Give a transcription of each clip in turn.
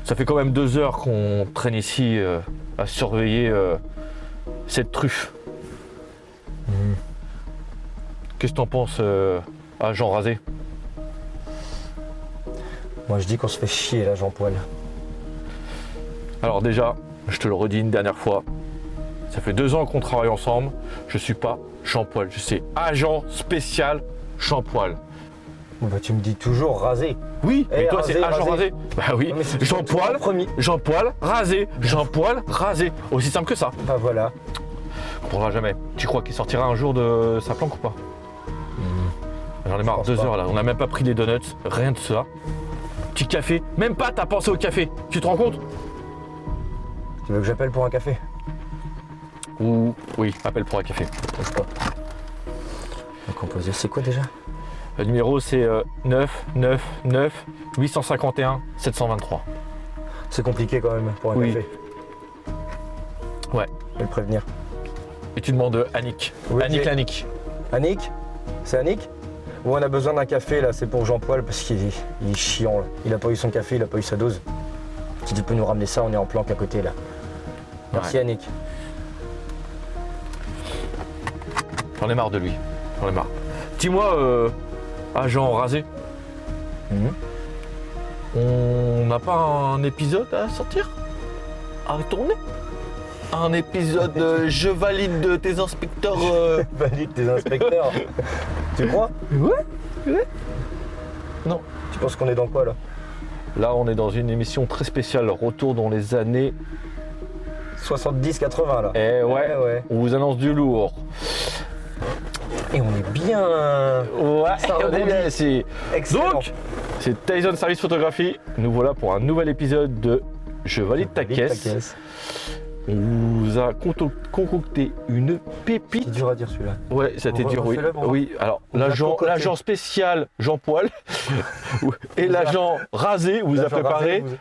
Ça fait quand même 2 heures qu'on traîne ici à surveiller cette truffe. Qu'est-ce que t'en penses, agent rasé? Moi je dis qu'on se fait chier là, Jean-Poil. Alors déjà, je te le redis une dernière fois, ça fait 2 ans qu'on travaille ensemble, je suis pas Jean-Poil, je suis agent spécial Jean-Poil. Bon, bah tu me dis toujours rasé. Oui, mais Eh, toi rasé, c'est agent rasé. Bah oui, Non, mais c'est Jean-Poil, toujours le premier. Jean-Poil, rasé, Jean-Poil, rasé. Aussi simple que ça. Bah voilà. On comprendra jamais. Tu crois qu'il sortira un jour de sa planque ou pas? J'en ai marre, pense 2 pas. heures là, on n'a même pas pris les donuts, rien de ça. Petit café, même pas t'as pensé au café, tu te rends compte? Tu veux que j'appelle pour un café? Ou oui, appelle pour un café. Bouge pas. On va composer. C'est quoi déjà? Le numéro c'est 999 851 723. C'est compliqué quand même pour un Oui. café. Ouais. Je vais le prévenir. Et tu demandes Annick. Oui, Annick j'ai- Annick. Annick? C'est Annick? Bon, on a besoin d'un café là, c'est pour Jean-Poil parce qu'il est chiant là. Il a pas eu son café, il a pas eu sa dose. Si tu peux nous ramener ça, on est en planque à côté là. Merci Ouais. Annick. J'en ai marre de lui. J'en ai marre. Dis-moi, agent rasé, on n'a pas un épisode à sortir? À tourner? Un épisode je valide de tes inspecteurs Valide tes inspecteurs. Tu crois? Ouais. Non. Tu penses qu'on est dans quoi là? Là, on est dans une émission très spéciale, retour dans les années. 70-80 là. Eh ouais, ouais. on vous annonce du lourd. Et on est bien. Ouais, Ça on est rebondit. bien ici. Excellent. Donc, c'est Tyson Service Photographie. Nous voilà pour un nouvel épisode de Je valide ta caisse. On vous a concocté une C'est pépite. dur à dire celui-là. Ouais, ça t'est dur, oui. Refais-le, bon. Oui, alors On vous a concocté. l'agent spécial Jean-Poil et l'agent rasé vous a L'agent préparé rasé,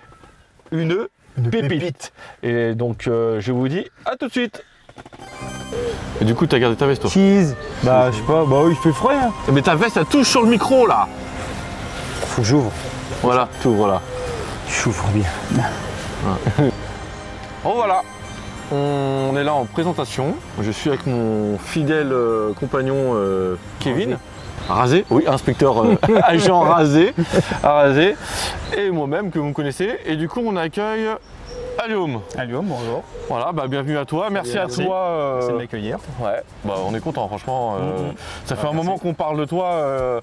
une Une pépite. Et donc, je vous dis à tout de suite. Et du coup, t'as gardé ta veste, toi? Cheese. Bah, je sais pas. Bah oui, il fait frais. Hein. Mais ta veste, elle touche sur le micro, là. Faut que j'ouvre. Voilà, tout, voilà. J'ouvre bien. Bon, voilà. On est là en présentation. Je suis avec mon fidèle compagnon Kevin. Rasé, oui, inspecteur agent rasé, rasé, et moi-même que vous me connaissez. Et du coup, on accueille Alioum. Alioum, bonjour. Voilà, bah, bienvenue à toi. Merci à Merci. toi. Merci de m'accueillir. Ouais, bah, on est content, franchement. Ça fait un merci. moment qu'on parle de toi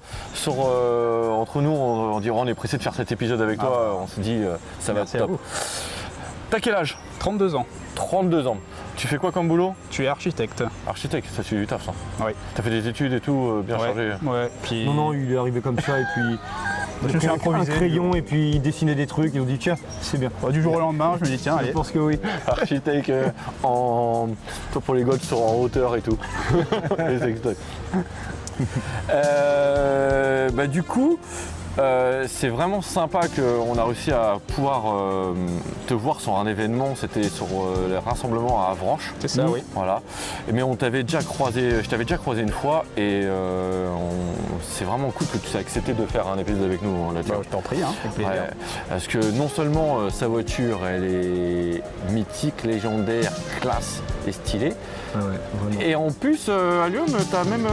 entre nous. On dit on est pressé de faire cet épisode avec toi. On se dit ça va être Merci à top. vous. T'as quel âge? 32 ans. 32 ans. Tu fais quoi comme boulot? Tu es architecte. Architecte, ça c'est du taf ça. Oui. T'as fait des études et tout, bien Ouais. chargé. Ouais. Puis... Non, il est arrivé comme ça et puis. Je me suis un improvisé. crayon et puis il dessinait des trucs et on dit tiens, c'est bien. Du jour au lendemain, je me dis tiens, Je allez. pense que oui. Architecte toi pour les gosses sur en hauteur et tout. Les extraits. Bah du coup, c'est vraiment sympa qu'on a réussi à pouvoir te voir sur un événement. C'était sur les rassemblements à Avranches. C'est ça, oui. Voilà. Mais on t'avait déjà croisé, je t'avais déjà croisé une fois et c'est vraiment cool que tu aies accepté de faire un épisode avec nous là-dessus. Bah, je t'en prie, hein, avec plaisir. Ouais, parce que non seulement sa voiture elle est mythique, légendaire, classe et stylée, et en plus à Lyon t'as même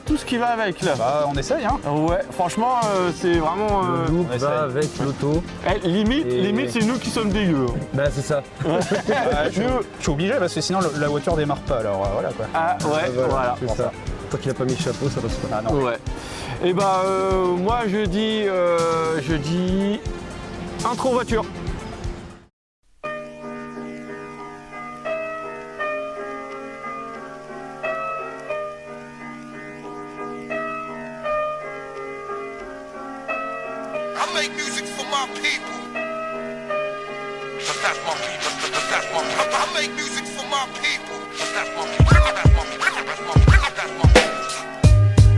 tout ce qui va avec là. Bah, on essaye, hein. Ouais, franchement c'est vraiment Le loop on essaye. va avec l'auto. limite, Et- limite c'est nous qui sommes dégueux. Bah c'est ça. Je suis obligé parce que sinon la voiture démarre pas, alors voilà quoi. Ah ouais, voilà. C'est ça. Tant qu'il a pas mis le chapeau, ça passe pas. Ah non. Ouais. Et bah moi je dis intro voiture. I make music for my people. But that's my people. But that's my people. I make music for my people. But that's my people. That's my people. That's my people. That's my people.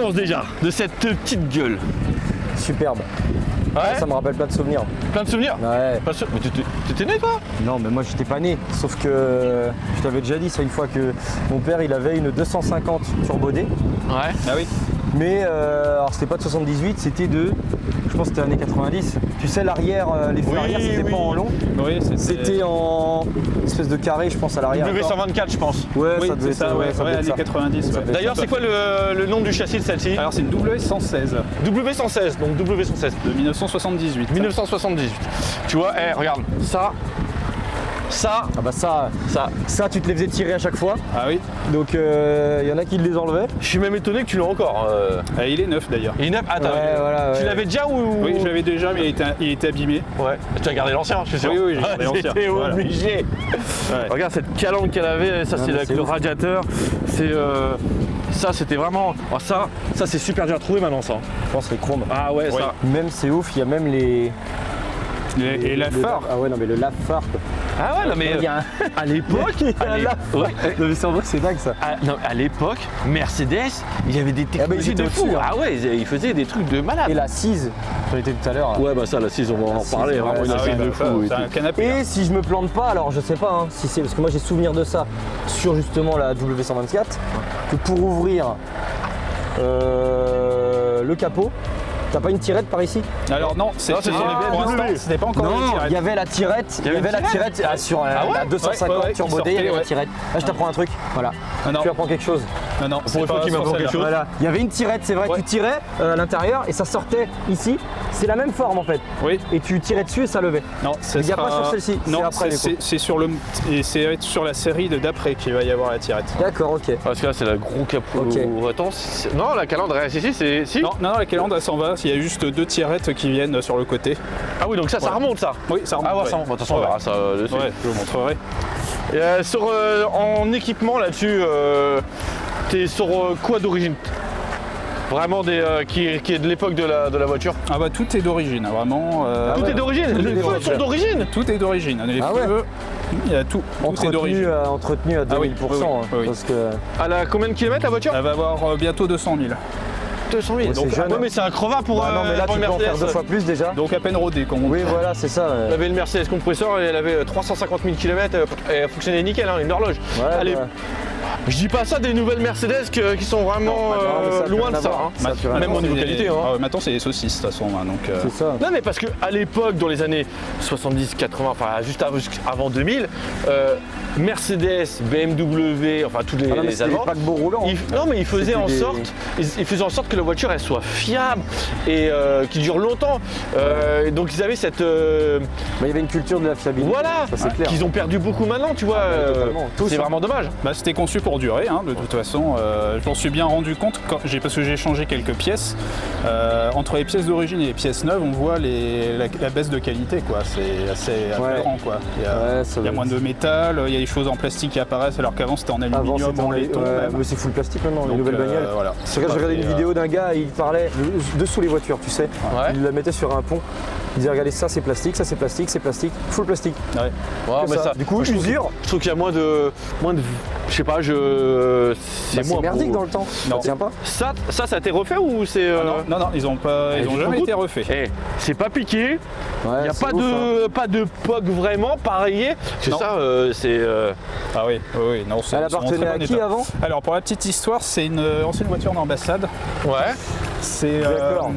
penses déjà de cette petite gueule? Superbe. Ouais. Ça me rappelle plein de souvenirs. Plein de souvenirs? Ouais. Pas sûr. Mais t'étais né toi? Non, mais moi j'étais pas né. Sauf que je t'avais déjà dit ça une fois que mon père il avait une 250 Turbo D. Ouais. Ah oui. Mais alors c'était pas de 78, c'était de. Je pense que c'était années 90. Tu sais, l'arrière, les feux Oui, arrière, c'était oui. pas en long. Oui, C'était en espèce de carré, je pense, à l'arrière. W124 je pense. Ouais, Oui, ça devait c'est ça, être ouais, ça devait être années ça. 90. Ça ouais. devait D'ailleurs c'est quoi le nom du châssis de celle-ci? Alors c'est une W116 W116, donc W116. de 1978. 1978. Tu vois, regarde, ça, Ah bah ça, tu te les faisais tirer à chaque fois. Ah oui. Donc il y en a qui les enlevaient. je suis même étonné que tu l'as encore. Il est neuf d'ailleurs. Il est neuf. Attends, Ouais, voilà, tu ouais. l'avais déjà ou? Oui, je l'avais déjà, mais il était abîmé. Ouais. Tu as gardé l'ancien, je suis sûr. Oui, oui, j'ai gardé l'ancien. C'était Voilà. obligé. Ouais. Regarde cette calandre qu'elle avait, ça Non, c'est mais avec c'est le ouf. radiateur. C'est ça c'était vraiment. Oh, ça c'est super dur à trouver maintenant ça. Je pense les chromes. Ah ouais, Ouais. ça. Même c'est ouf, il y a même les. Et la le phare. Ah ouais, non mais le lave-phare. quoi. Ah ouais, non mais Il y a un. à l'époque, Il y a un ouais. Non mais c'est en vrai, c'est dingue ça. Non, à l'époque, Mercedes, il y avait des bah, ils technologies étaient de fou. au-dessus, hein. Ah ouais, ils faisaient des trucs de malade. Et la Cise, j'en étais tout à l'heure. là. Ouais, bah ça, la 6, on va en La reparler. 6, Vraiment ouais, une ça, assise oui, de Ça, fou. et c'est tout. un canapé. Et si je me plante pas, alors je sais pas hein, si c'est parce que moi j'ai souvenir de ça sur justement la W124, que pour ouvrir le capot, t'as pas une tirette par ici? Alors non, ce sont les pour BMW. l'instant, c'était pas encore une Non, tirette. il y avait la tirette, Il y avait une la tirette sur Ah ouais la 250 Ouais, Turbo qui D, il y avait sortait, la ouais. tirette. Là je t'apprends un truc, voilà. Non, non, Tu apprends quelque chose. non, Pour une fois pas qu'il m'apprend sur quelque celle-là. chose. Voilà, il y avait une tirette, c'est vrai, Ouais. tu tirais à l'intérieur et ça sortait ici. C'est la même forme en fait. Oui, Et tu tirais dessus et ça levait. non, Il y a pas sur celle-ci, c'est Non, après, du coup. c'est sur le et c'est sur la série de d'après qu'il va y avoir la tirette. D'accord, ok. Parce que là, c'est la gros capot. Ok. Attends, non, la calandre reste ici, c'est. Si Non, la calandre elle s'en va. Il y a juste deux tirettes qui viennent sur le côté. Ah oui, donc ça Ouais. remonte ça. Oui, ça remonte. Ah ouais, ouais. ça remonte. Bon, de toute façon, on Ouais. verra ça dessus. Ouais, je vous montrerai. Et, en équipement là-dessus, t'es sur quoi d'origine? Vraiment qui est de l'époque de la voiture. Ah bah tout est d'origine, vraiment. Tout est d'origine. Tout est Les feux d'origine. sont d'origine. Tout est d'origine. Les Ah ouais. feux, il y a tout. Tout est d'origine. Entretenu à 2000%. Ah oui, oui, oui, hein, oui. Parce que Elle a combien de kilomètres la voiture? Elle va avoir bientôt 200 000. 200 000. Ouais, Donc, c'est jeune, ouais, hein. mais c'est un crevard pour. Bah non, mais là pour tu une peux en faire Mercedes. 2 fois plus déjà. Donc à peine rodé, comme on dit. Oui, voilà, c'est ça. Elle avait le Mercedes compresseur et elle avait 350 000 km et elle fonctionnait nickel, hein, une horloge. Ouais, Allez, bah, je dis pas ça des nouvelles Mercedes qui sont vraiment non, mais ça a plus loin rien de à ça. voir. hein. Ça a plus rien à Même voir. au niveau qualité. Hein. Ah ouais, maintenant c'est les saucisses de toute façon. Hein, donc, c'est ça. Non mais parce que à l'époque, dans les années 70, 80, enfin juste avant 2000, Mercedes, BMW, enfin tous les, Ah non, mais les c'était des Allemands, paquebots roulants. non mais ils faisaient en C'était des- sorte, ils faisaient en sorte que la voiture elle soit fiable et qui dure longtemps. Donc ils avaient cette Mais il y avait une culture de la fiabilité. voilà Ça c'est clair. qu'ils ont perdu beaucoup maintenant, tu vois. totalement. Tous, C'est hein. vraiment dommage. Bah, c'était conçu pour durer, hein, de toute façon. Je m'en suis bien rendu compte parce que j'ai changé quelques pièces. Entre les pièces d'origine et les pièces neuves, on voit la baisse de qualité, quoi. C'est assez affairant, quoi. Il y a, Ouais, ça il y a va. moins de métal, il y a des choses en plastique qui apparaissent alors qu'avant c'était en Avant aluminium, c'était en en laiton. ouais, même. mais c'est full plastique maintenant, les Donc, nouvelles bagnoles. voilà. Je regardais une vidéo d'un gars, il parlait dessous les voitures, tu sais. Ouais. Il la mettait sur un pont. Il disait regardez ça c'est plastique, ça c'est plastique, c'est plastique, full plastique. Ouais. Ouais, Que mais ça. Du coup, je trouve usure. Je trouve qu'il y a moins de je sais pas, Bah, c'est moins merdique pour- dans le temps. Non. Ça tient pas. Ça a été refait ou c'est Non, ils ont jamais été refaits. c'est pas piqué. Ouais, Il n'y a c'est pas ouf, hein. pas de POC vraiment pareil. C'est Non. ça, c'est. Ah oui, non, c'est Elle ils sont en appartenait très à bon qui état. avant? Alors pour la petite histoire, c'est une ancienne voiture d'ambassade. Ouais. D'accord.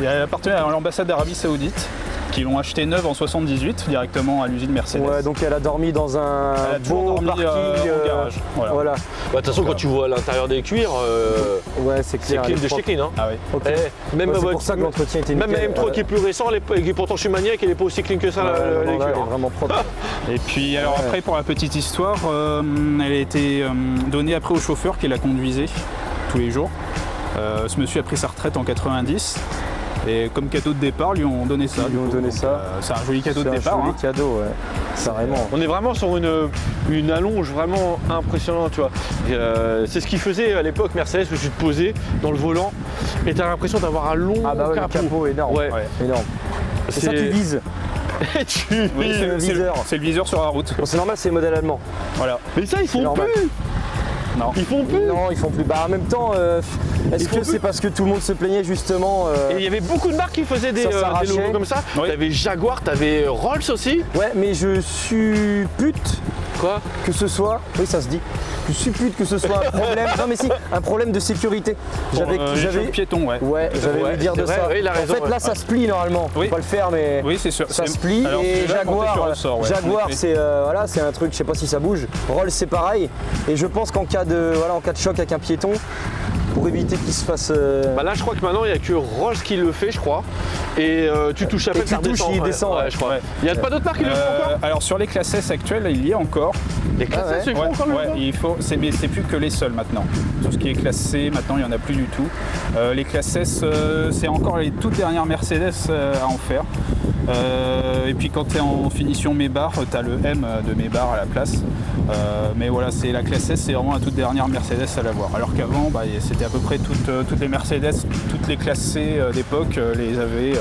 Elle appartenait à l'ambassade d'Arabie Saoudite, qui l'ont acheté neuve en 78 directement à l'usine Mercedes. Ouais, donc elle a dormi dans un Elle a toujours beau dormi, parking au garage. Voilà. Bah, de toute façon, quand tu vois l'intérieur des cuirs, Ouais, c'est c'est clair. clean elle de est chez propre. clean. Hein. Ah oui. Ok. Même Ouais, ma c'est pour ça que l'entretien était même nickel. la M3 qui est plus récent, et pourtant je suis maniaque, elle est pas aussi clean que ça, Ouais, les non, là, elle cuirs. est vraiment propre. Et puis alors Ouais. après pour la petite histoire, elle a été donnée après au chauffeur qui la conduisait tous les jours. Ce monsieur a pris sa retraite en 90 et comme cadeau de départ lui ont donné ça. Ils lui ont du coup. donné Donc, ça. c'est un joli cadeau C'est de un départ. joli Hein. cadeau, ouais. Carrément. On est vraiment sur une allonge vraiment impressionnante, tu vois. C'est ce qu'ils faisaient à l'époque Mercedes, où tu te posais dans le volant et tu as l'impression d'avoir un long Ah bah ouais, le capot énorme. Ouais. Ouais. Énorme. Et ça tu vises. Tu Oui, vises. le c'est viseur. c'est le viseur sur la route. Bon, c'est normal, c'est le modèle allemand. Voilà. Mais ça, ils font normal. plus. Non. Ils font plus. Non, ils font plus. Bah en même temps, est-ce Ils font que plus. c'est parce que tout le monde se plaignait justement Et il y avait beaucoup de marques qui faisaient des, Ça des s'arrachait. logos comme ça. Oui. T'avais Jaguar, t'avais Rolls aussi. Ouais, mais je suppute Quoi? que ce soit, oui ça se dit, je suppute que ce soit un problème, non mais si, un problème de sécurité. Les piétons, ouais. Ouais, j'avais Ouais, envie de dire c'est de vrai, ça. oui, il a raison, en fait, ouais. là, ça se plie normalement. Oui. Faut pas le faire, mais Oui, c'est sûr. ça C'est- se plie. Alors, Et celui-là, monté sur Jaguar, le sort, ouais, en Jaguar, effet. c'est voilà, c'est un truc. Je sais pas si ça bouge. Rolls, c'est pareil. Et je pense qu'en cas de choc avec un piéton, pour éviter qu'il se fasse. Bah là, je crois que maintenant, il n'y a que Rolls qui le fait, je crois. Et tu touches à peine, tu ça touches, redescend. il ouais. descend, Ouais, ouais. je crois. Ouais. Il n'y a pas d'autres marques qui le font encore? Alors sur les classes S actuelles, il y a encore. Les classes ouais. S, ils font encore le Ouais, logo il faut. Mais c'est plus que les seuls maintenant. Tout ce qui est classé, maintenant il n'y en a plus du tout. Les classes S, c'est encore les toutes dernières Mercedes à en faire. Et puis quand tu es en finition Maybach, tu as le M de Maybach à la place. Mais voilà, c'est la classe S, c'est vraiment la toute dernière Mercedes à l'avoir. Alors qu'avant, bah, c'était à peu près toutes les Mercedes, toutes les classées d'époque les avaient.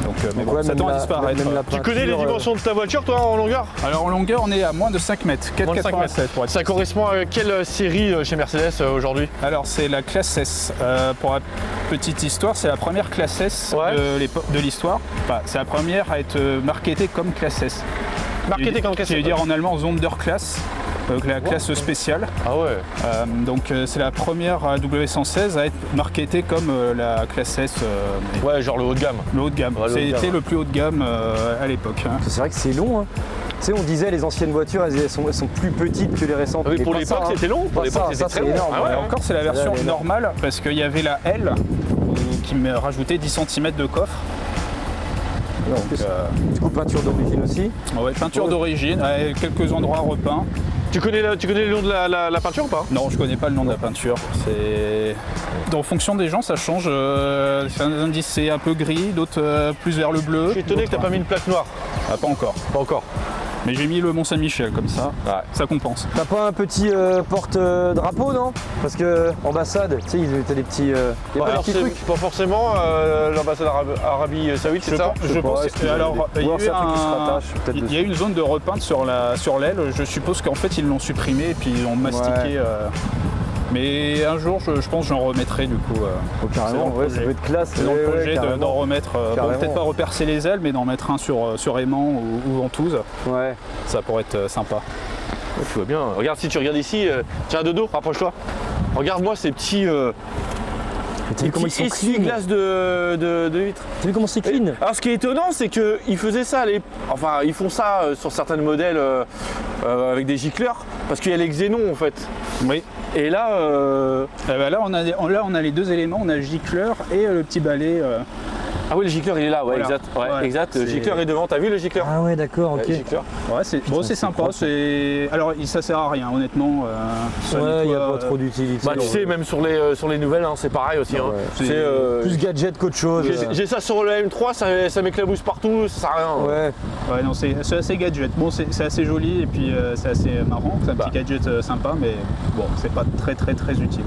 Donc, mais bon, ouais, ça même tend à la- disparaître. même la Tu connais les peinture, dimensions de ta voiture, toi, en longueur? Alors en longueur, on est à moins de 5 mètres, Moins de 5 mètres. 4,87 pour être Ça correspond à quelle série chez Mercedes aujourd'hui? Alors c'est la classe S. Pour la petite histoire, c'est la première classe S Ouais. de l'histoire. Enfin, c'est la première à être marketée comme classe S. Marketée comme classe Ça veut S. dire en allemand Sonderklasse, la classe spéciale. Ah ouais. Donc c'est la première W116 à être marketée comme la classe S, Ouais, genre le haut de gamme. le haut de gamme. Ouais, le haut de C'était gamme. le plus haut de gamme à l'époque. hein. C'est vrai que c'est long. Hein. Tu sais, on disait les anciennes voitures, elles sont plus petites que les récentes. Oui, Mais pour pas l'époque, ça, hein. c'était long. Pour Pas l'époque, ça, c'était ça, très c'est long. énorme, Ah ouais, ouais. Encore c'est la Celle-là, version elle est énorme. normale parce qu'il y avait la L qui me rajoutait 10 cm de coffre. En plus, du coup, peinture d'origine aussi. Ouais, peinture Ouais. d'origine, quelques endroits repeints. Tu connais le nom de la peinture ou pas? Non, je connais pas le nom de la peinture. C'est en fonction des gens, ça change. Certains indices c'est un peu gris, d'autres plus vers le bleu. Je suis étonné que t'as pas mis une plaque noire. Ah, pas encore. Pas encore. Mais j'ai mis le Mont Saint-Michel comme ça. Ouais. Ça compense. T'as pas un petit porte-drapeau, non? Parce que ambassade, tu sais, ils mettaient des petits. Il y a pas des Alors, petits c'est trucs. pas forcément l'ambassade Arabie Saoudite, c'est ça? Je pense. est-ce qu'il y a Alors, des- il y ou a alors c'est eu un truc qui se rattache, peut-être il y a eu une zone de repeinte sur l'aile. Je suppose qu'en fait ils l'ont supprimé et puis ils l'ont mastiqué. Ouais. Mais un jour, je pense que j'en remettrai du coup. Oh, carrément, c'est dans le ouais, ça projet. peut être classe. C'est dans le ouais, projet carrément. d'en remettre, bon, Carrément. peut-être pas repercer les ailes, mais d'en mettre un sur aimant ou ventouse. Ouais. Ça pourrait être sympa. Ouais, tu vois bien. Regarde, si tu regardes ici, tiens, de dos, rapproche-toi. Regarde-moi ces petits, T'as vu comment ils sont clean? essuie-glaces de vitres. T'as vu comment c'est clean? Alors, ce qui est étonnant, c'est qu'ils faisaient ça, enfin, ils font ça sur certains modèles avec des gicleurs, parce qu'il y a les xénons en fait. Oui. Et là, Là, on a les deux éléments, on a le gicleur et le petit balai. ah oui, le gicleur il est là, ouais, Voilà. exact. Ouais, Ouais, exact. Le c'est- gicleur est devant, t'as vu le gicleur? Ah ouais, d'accord, ok. Ouais, gicleur. Ouais, c'est c'est sympa. propre. Alors, ça sert à rien, honnêtement. Ça Ouais, il n'y a nettoie, pas trop d'utilité. Bah, tu sais, même sur les nouvelles, hein, c'est pareil aussi. Hein. Ouais. C'est, Plus gadget qu'autre chose. j'ai ça sur le M3, ça m'éclabousse partout, ça sert à rien. Ouais. Ouais, non, c'est assez gadget. Bon, c'est assez joli et puis c'est assez marrant. C'est un petit gadget sympa, mais bon, c'est pas très utile.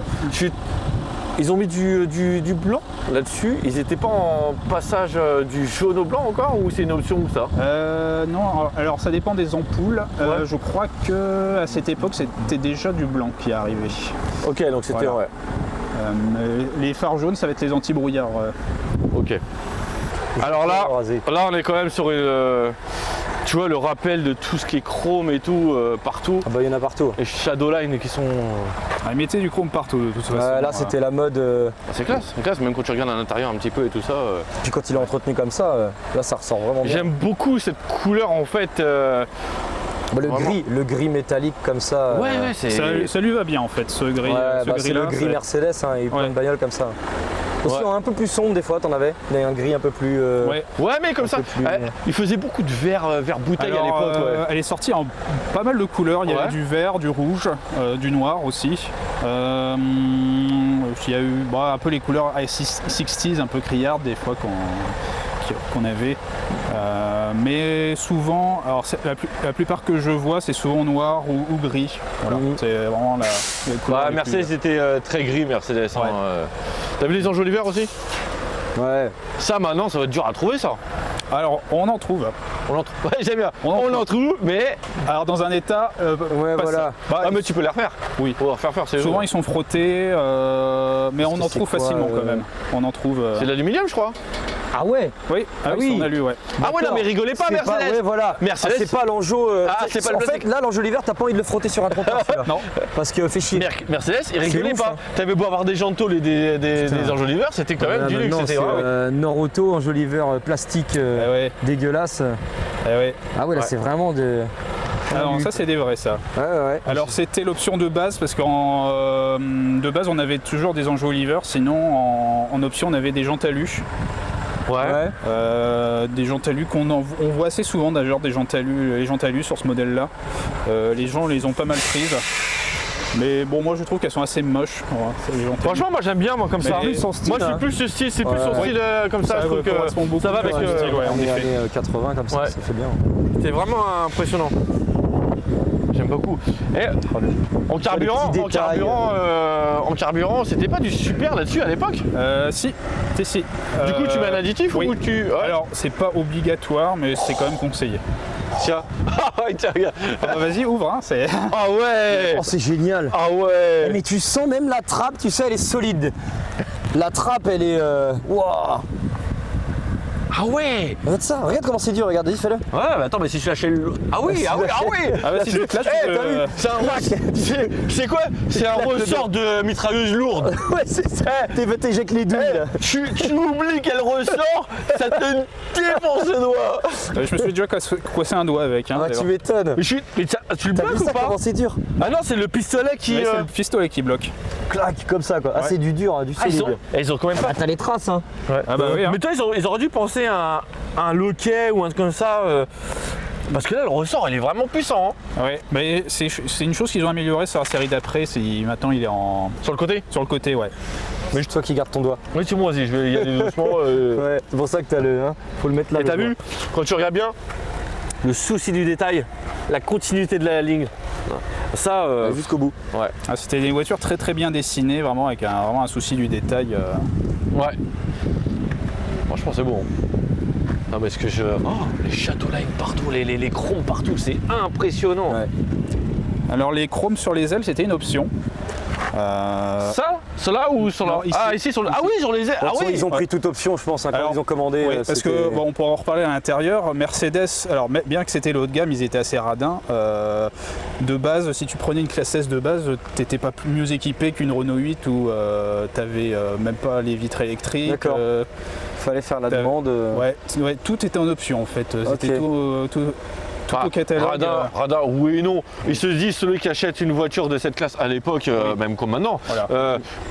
Ils ont mis du blanc là-dessus. Ils n'étaient pas en passage du jaune au blanc encore, ou c'est une option ou ça? Non, alors ça dépend des ampoules. Ouais. Je crois que à cette époque, c'était déjà du blanc qui est arrivé. Ok, donc c'était Voilà. ouais. Les phares jaunes, ça va être les anti-brouillards. Ok. Alors là, Rasé. on est quand même sur une. Tu vois le rappel de tout ce qui est chrome et tout partout. Ah bah il y en a partout. Les Shadowline qui sont. Ah, mettez du chrome partout de toute façon. Là c'était la mode. C'est classe, même quand tu regardes à l'intérieur un petit peu et tout ça. Puis quand il est entretenu comme ça, là ça ressort vraiment bien. J'aime beaucoup cette couleur en fait. Bah, le gris métallique comme ça. Ouais, c'est. Ça lui va bien en fait, ce gris. Ouais, ce bah, c'est gris-là, le gris Mercedes, hein, il y a plein de bagnoles comme ça. Aussi Ouais. un peu plus sombre des fois, t'en avais. Il y a un gris un peu plus. Ouais. Ouais, mais comme Un ça. peu plus- Il faisait beaucoup de vert bouteille à Alors, l'époque. Ouais. elle est sortie en pas mal de couleurs. Il y Ouais. avait du vert, du rouge, du noir aussi. Il y a eu un peu les couleurs 60s, un peu criardes des fois qu'on avait. Mais souvent, alors la plupart que je vois, c'est souvent noir ou gris. Voilà, c'est vraiment les couleurs. les Mercedes plus- était très gris, Mercedes. Hein, T'as vu les enjoliveurs aussi? Ouais. Ça maintenant, ça va être dur à trouver ça. Alors, on en trouve. On l'en trouve. Ouais, j'aime bien. On On l'en trouve, mais. Alors dans un état. Ouais, pas voilà. ça. Bah, Ah, mais tu peux les refaire. Oui. Faut refaire, c'est Souvent ils sont frottés, mais on que en c'est trouve quoi, facilement quand même. On en trouve. C'est de l'aluminium, je crois. Ah ouais. Oui, Ah oui, oui. on a lu, ouais. Ah ouais, non, mais rigolez pas, C'est Mercedes. ouais, voilà. Mercedes, c'est pas l'enjeu. Ah, c'est pas le En fait, plastique. là, l'enjeu l'hiver, t'as pas envie de le frotter sur un trottoir. celui-là. Non. Parce que fait chier. Mercedes, il rigolait ouf, pas. hein. T'avais beau avoir des jantes tôles et des enjoliveurs, c'était quand même Voilà, du luxe. maintenant, C'était c'est vraiment. Nord-Auto, enjoliveur plastique Ah ouais. dégueulasse. Ah ouais. Ah ouais, là, Ouais. c'est vraiment de. Ah non, ça c'est des vrais ça. Ouais, ouais. Alors c'était l'option de base parce qu'en de base on avait toujours des enjoliveurs, sinon en option on avait des jantes alu. Ouais. Des jantes alu on voit assez souvent d'ailleurs des jantes alu, les jantes alu sur ce modèle là. Les gens les ont pas mal prises. Mais bon, moi je trouve qu'elles sont assez moches. Voilà, c'est les jantes alu. Franchement, moi j'aime bien, moi comme ça. Mais son style, Moi je suis hein. plus ce style, c'est plus Ouais. son style comme ça. Ça Je trouve correspond que beaucoup ça va plus avec. à un style, ouais. en On est effet. années 80 comme ça, Ouais. ça fait bien. C'est vraiment impressionnant. J'aime beaucoup. Et en carburant, petits détails, en carburant, c'était pas du super là-dessus à l'époque. Si. Du coup, tu mets un additif oui. ou tu. Ouais. Alors, c'est pas obligatoire, mais c'est quand même conseillé. Tiens. Ah ouais, tiens, regarde. Ah bah, vas-y, ouvre, hein, c'est. Ah ouais. Oh, c'est génial. Ah ouais. Mais tu sens même la trappe, tu sais, elle est solide. La trappe, elle est. Waouh. Ah ouais. Regarde ça, regarde comment c'est dur, regarde, vas-y, fais-le. Ouais, mais attends, mais si je lâchais le. Ah oui, ah oui, ah oui. Ah bah, si je te lâche, Eh, tu peux- t'as vu. C'est un rack. C'est quoi? C'est un ressort de mitrailleuse lourde. Ouais, c'est ça. T'éjectes les douilles, là. Tu oublies qu'elle ressort, ça te défonce le doigt. Je me suis déjà coincé un doigt avec. Hein, Ah, tu d'ailleurs. m'étonnes. Mais, tu le T'as bloques vu ou ça, pas? comment c'est dur? Ah non, c'est le pistolet qui. Ouais, c'est le pistolet qui bloque. Clac, comme ça, quoi. Ah, Ouais. c'est du dur, hein, du Ah, solide. ils ont quand même pas. Ah, t'as les traces, hein. Ah bah oui. Hein. Mais toi, ils auraient dû penser à un loquet ou un truc comme ça. Parce que là, le ressort, il est vraiment puissant. Hein. Ouais, mais c'est une chose qu'ils ont améliorée sur la série d'après. Maintenant, il est Sur le côté. sur le côté, ouais. Mais juste toi qui garde ton doigt. Oui, c'est moi aussi, je vais y aller doucement. Ouais, c'est pour ça que t'as le. Hein, faut le mettre là. Et t'as le vu, quand tu regardes bien, le souci du détail, la continuité de la ligne. Ça, doigt. Jusqu'au bout. ouais. Ah, c'était des voitures très très bien dessinées, vraiment avec vraiment un souci du détail. Ouais. Franchement, c'est bon. Non, mais ce que je. Oh, les châteaux line partout, les chromes partout, c'est impressionnant. Ouais. Alors les chromes sur les ailes, c'était une option. Ça? Cela ou sur la. Non, ici. Ah, ici, sur le. Ah oui, sur les ailes. De Ah toute façon, oui! ils ont pris toute option, je pense, hein, quand Alors, ils ont commandé. Oui, parce que bon, on pourra en reparler à l'intérieur. Mercedes, alors bien que c'était le haut de gamme, ils étaient assez radins. De base, si tu prenais une classe S de base, t'étais pas mieux équipé qu'une Renault 8 où t'avais même pas les vitres électriques. D'accord. Fallait faire la t'as- demande. Ouais, tout était en option en fait. C'était tout Ah, au catalogue. radar, oui et non. Ils se disent, celui qui achète une voiture de cette classe à l'époque, Oui. même comme maintenant,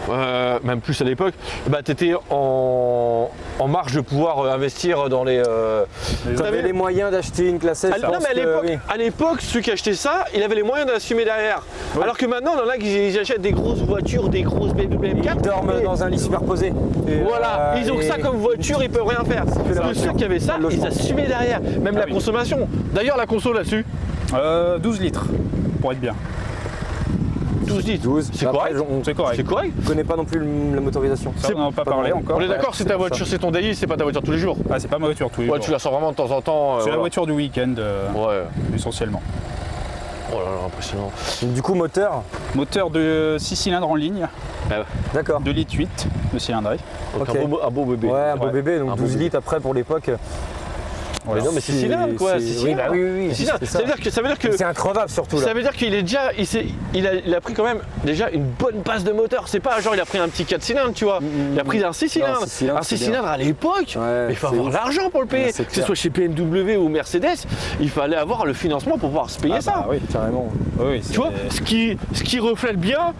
Voilà. même plus à l'époque, bah, tu étais en marge de pouvoir investir dans les. T'avais les moyens d'acheter une classe S. Ah, je non, pense mais à que l'époque, oui. à l'époque, celui qui achetait ça, il avait les moyens d'assumer derrière. Oui. Alors que maintenant, il y en a qui achètent des grosses voitures, des grosses BMW M4. Ils dorment et- dans un lit superposé. Et, Voilà, ils ont que ça comme voiture, ils peuvent rien faire. que la Parce que voiture. ceux qui avaient ça, Le ils logement. assumaient derrière. Même la oui. consommation. D'ailleurs, la conso là-dessus, 12 litres, pour être bien. 12 litres. 12. C'est Après, correct. On C'est correct. ne connaît pas non plus la motorisation. Ça, on n'en a pas parlé encore. On est d'accord, c'est ta voiture, c'est ton daily, c'est pas ta voiture tous les jours. Ah, c'est pas ma voiture tous les Ouais, jours. tu la sors vraiment de temps en temps. C'est la voilà. voiture du week-end, Ouais. essentiellement. Oh là là, impressionnant. Du coup, moteur. Moteur de 6 cylindres en ligne, D'accord. 2 litres 8 de cylindrée. Donc Ok. un beau bébé. Ouais, un beau Ouais. bébé, Un donc beau 12 bébé. litres après pour l'époque. Mais non, mais c'est cylindre quoi. C'est Oui, cylindre. bah oui, oui, C'est cylindre. c'est Ça veut dire que C'est increvable surtout là. ça veut dire qu'il est déjà, il a pris quand même déjà une bonne base de moteur. C'est pas genre il a pris un petit 4 cylindres, tu vois. Il a pris un 6 cylindres. Non, 6 cylindres, Un 6 c'est cylindres à l'époque. Ouais, Mais il faut c'est avoir ouf. l'argent pour le payer. Ouais, c'est que ce clair. soit chez BMW ou Mercedes, il fallait avoir le financement pour pouvoir se payer ça. Ah oui, Carrément. oui, Tu vois, ce qui reflète bien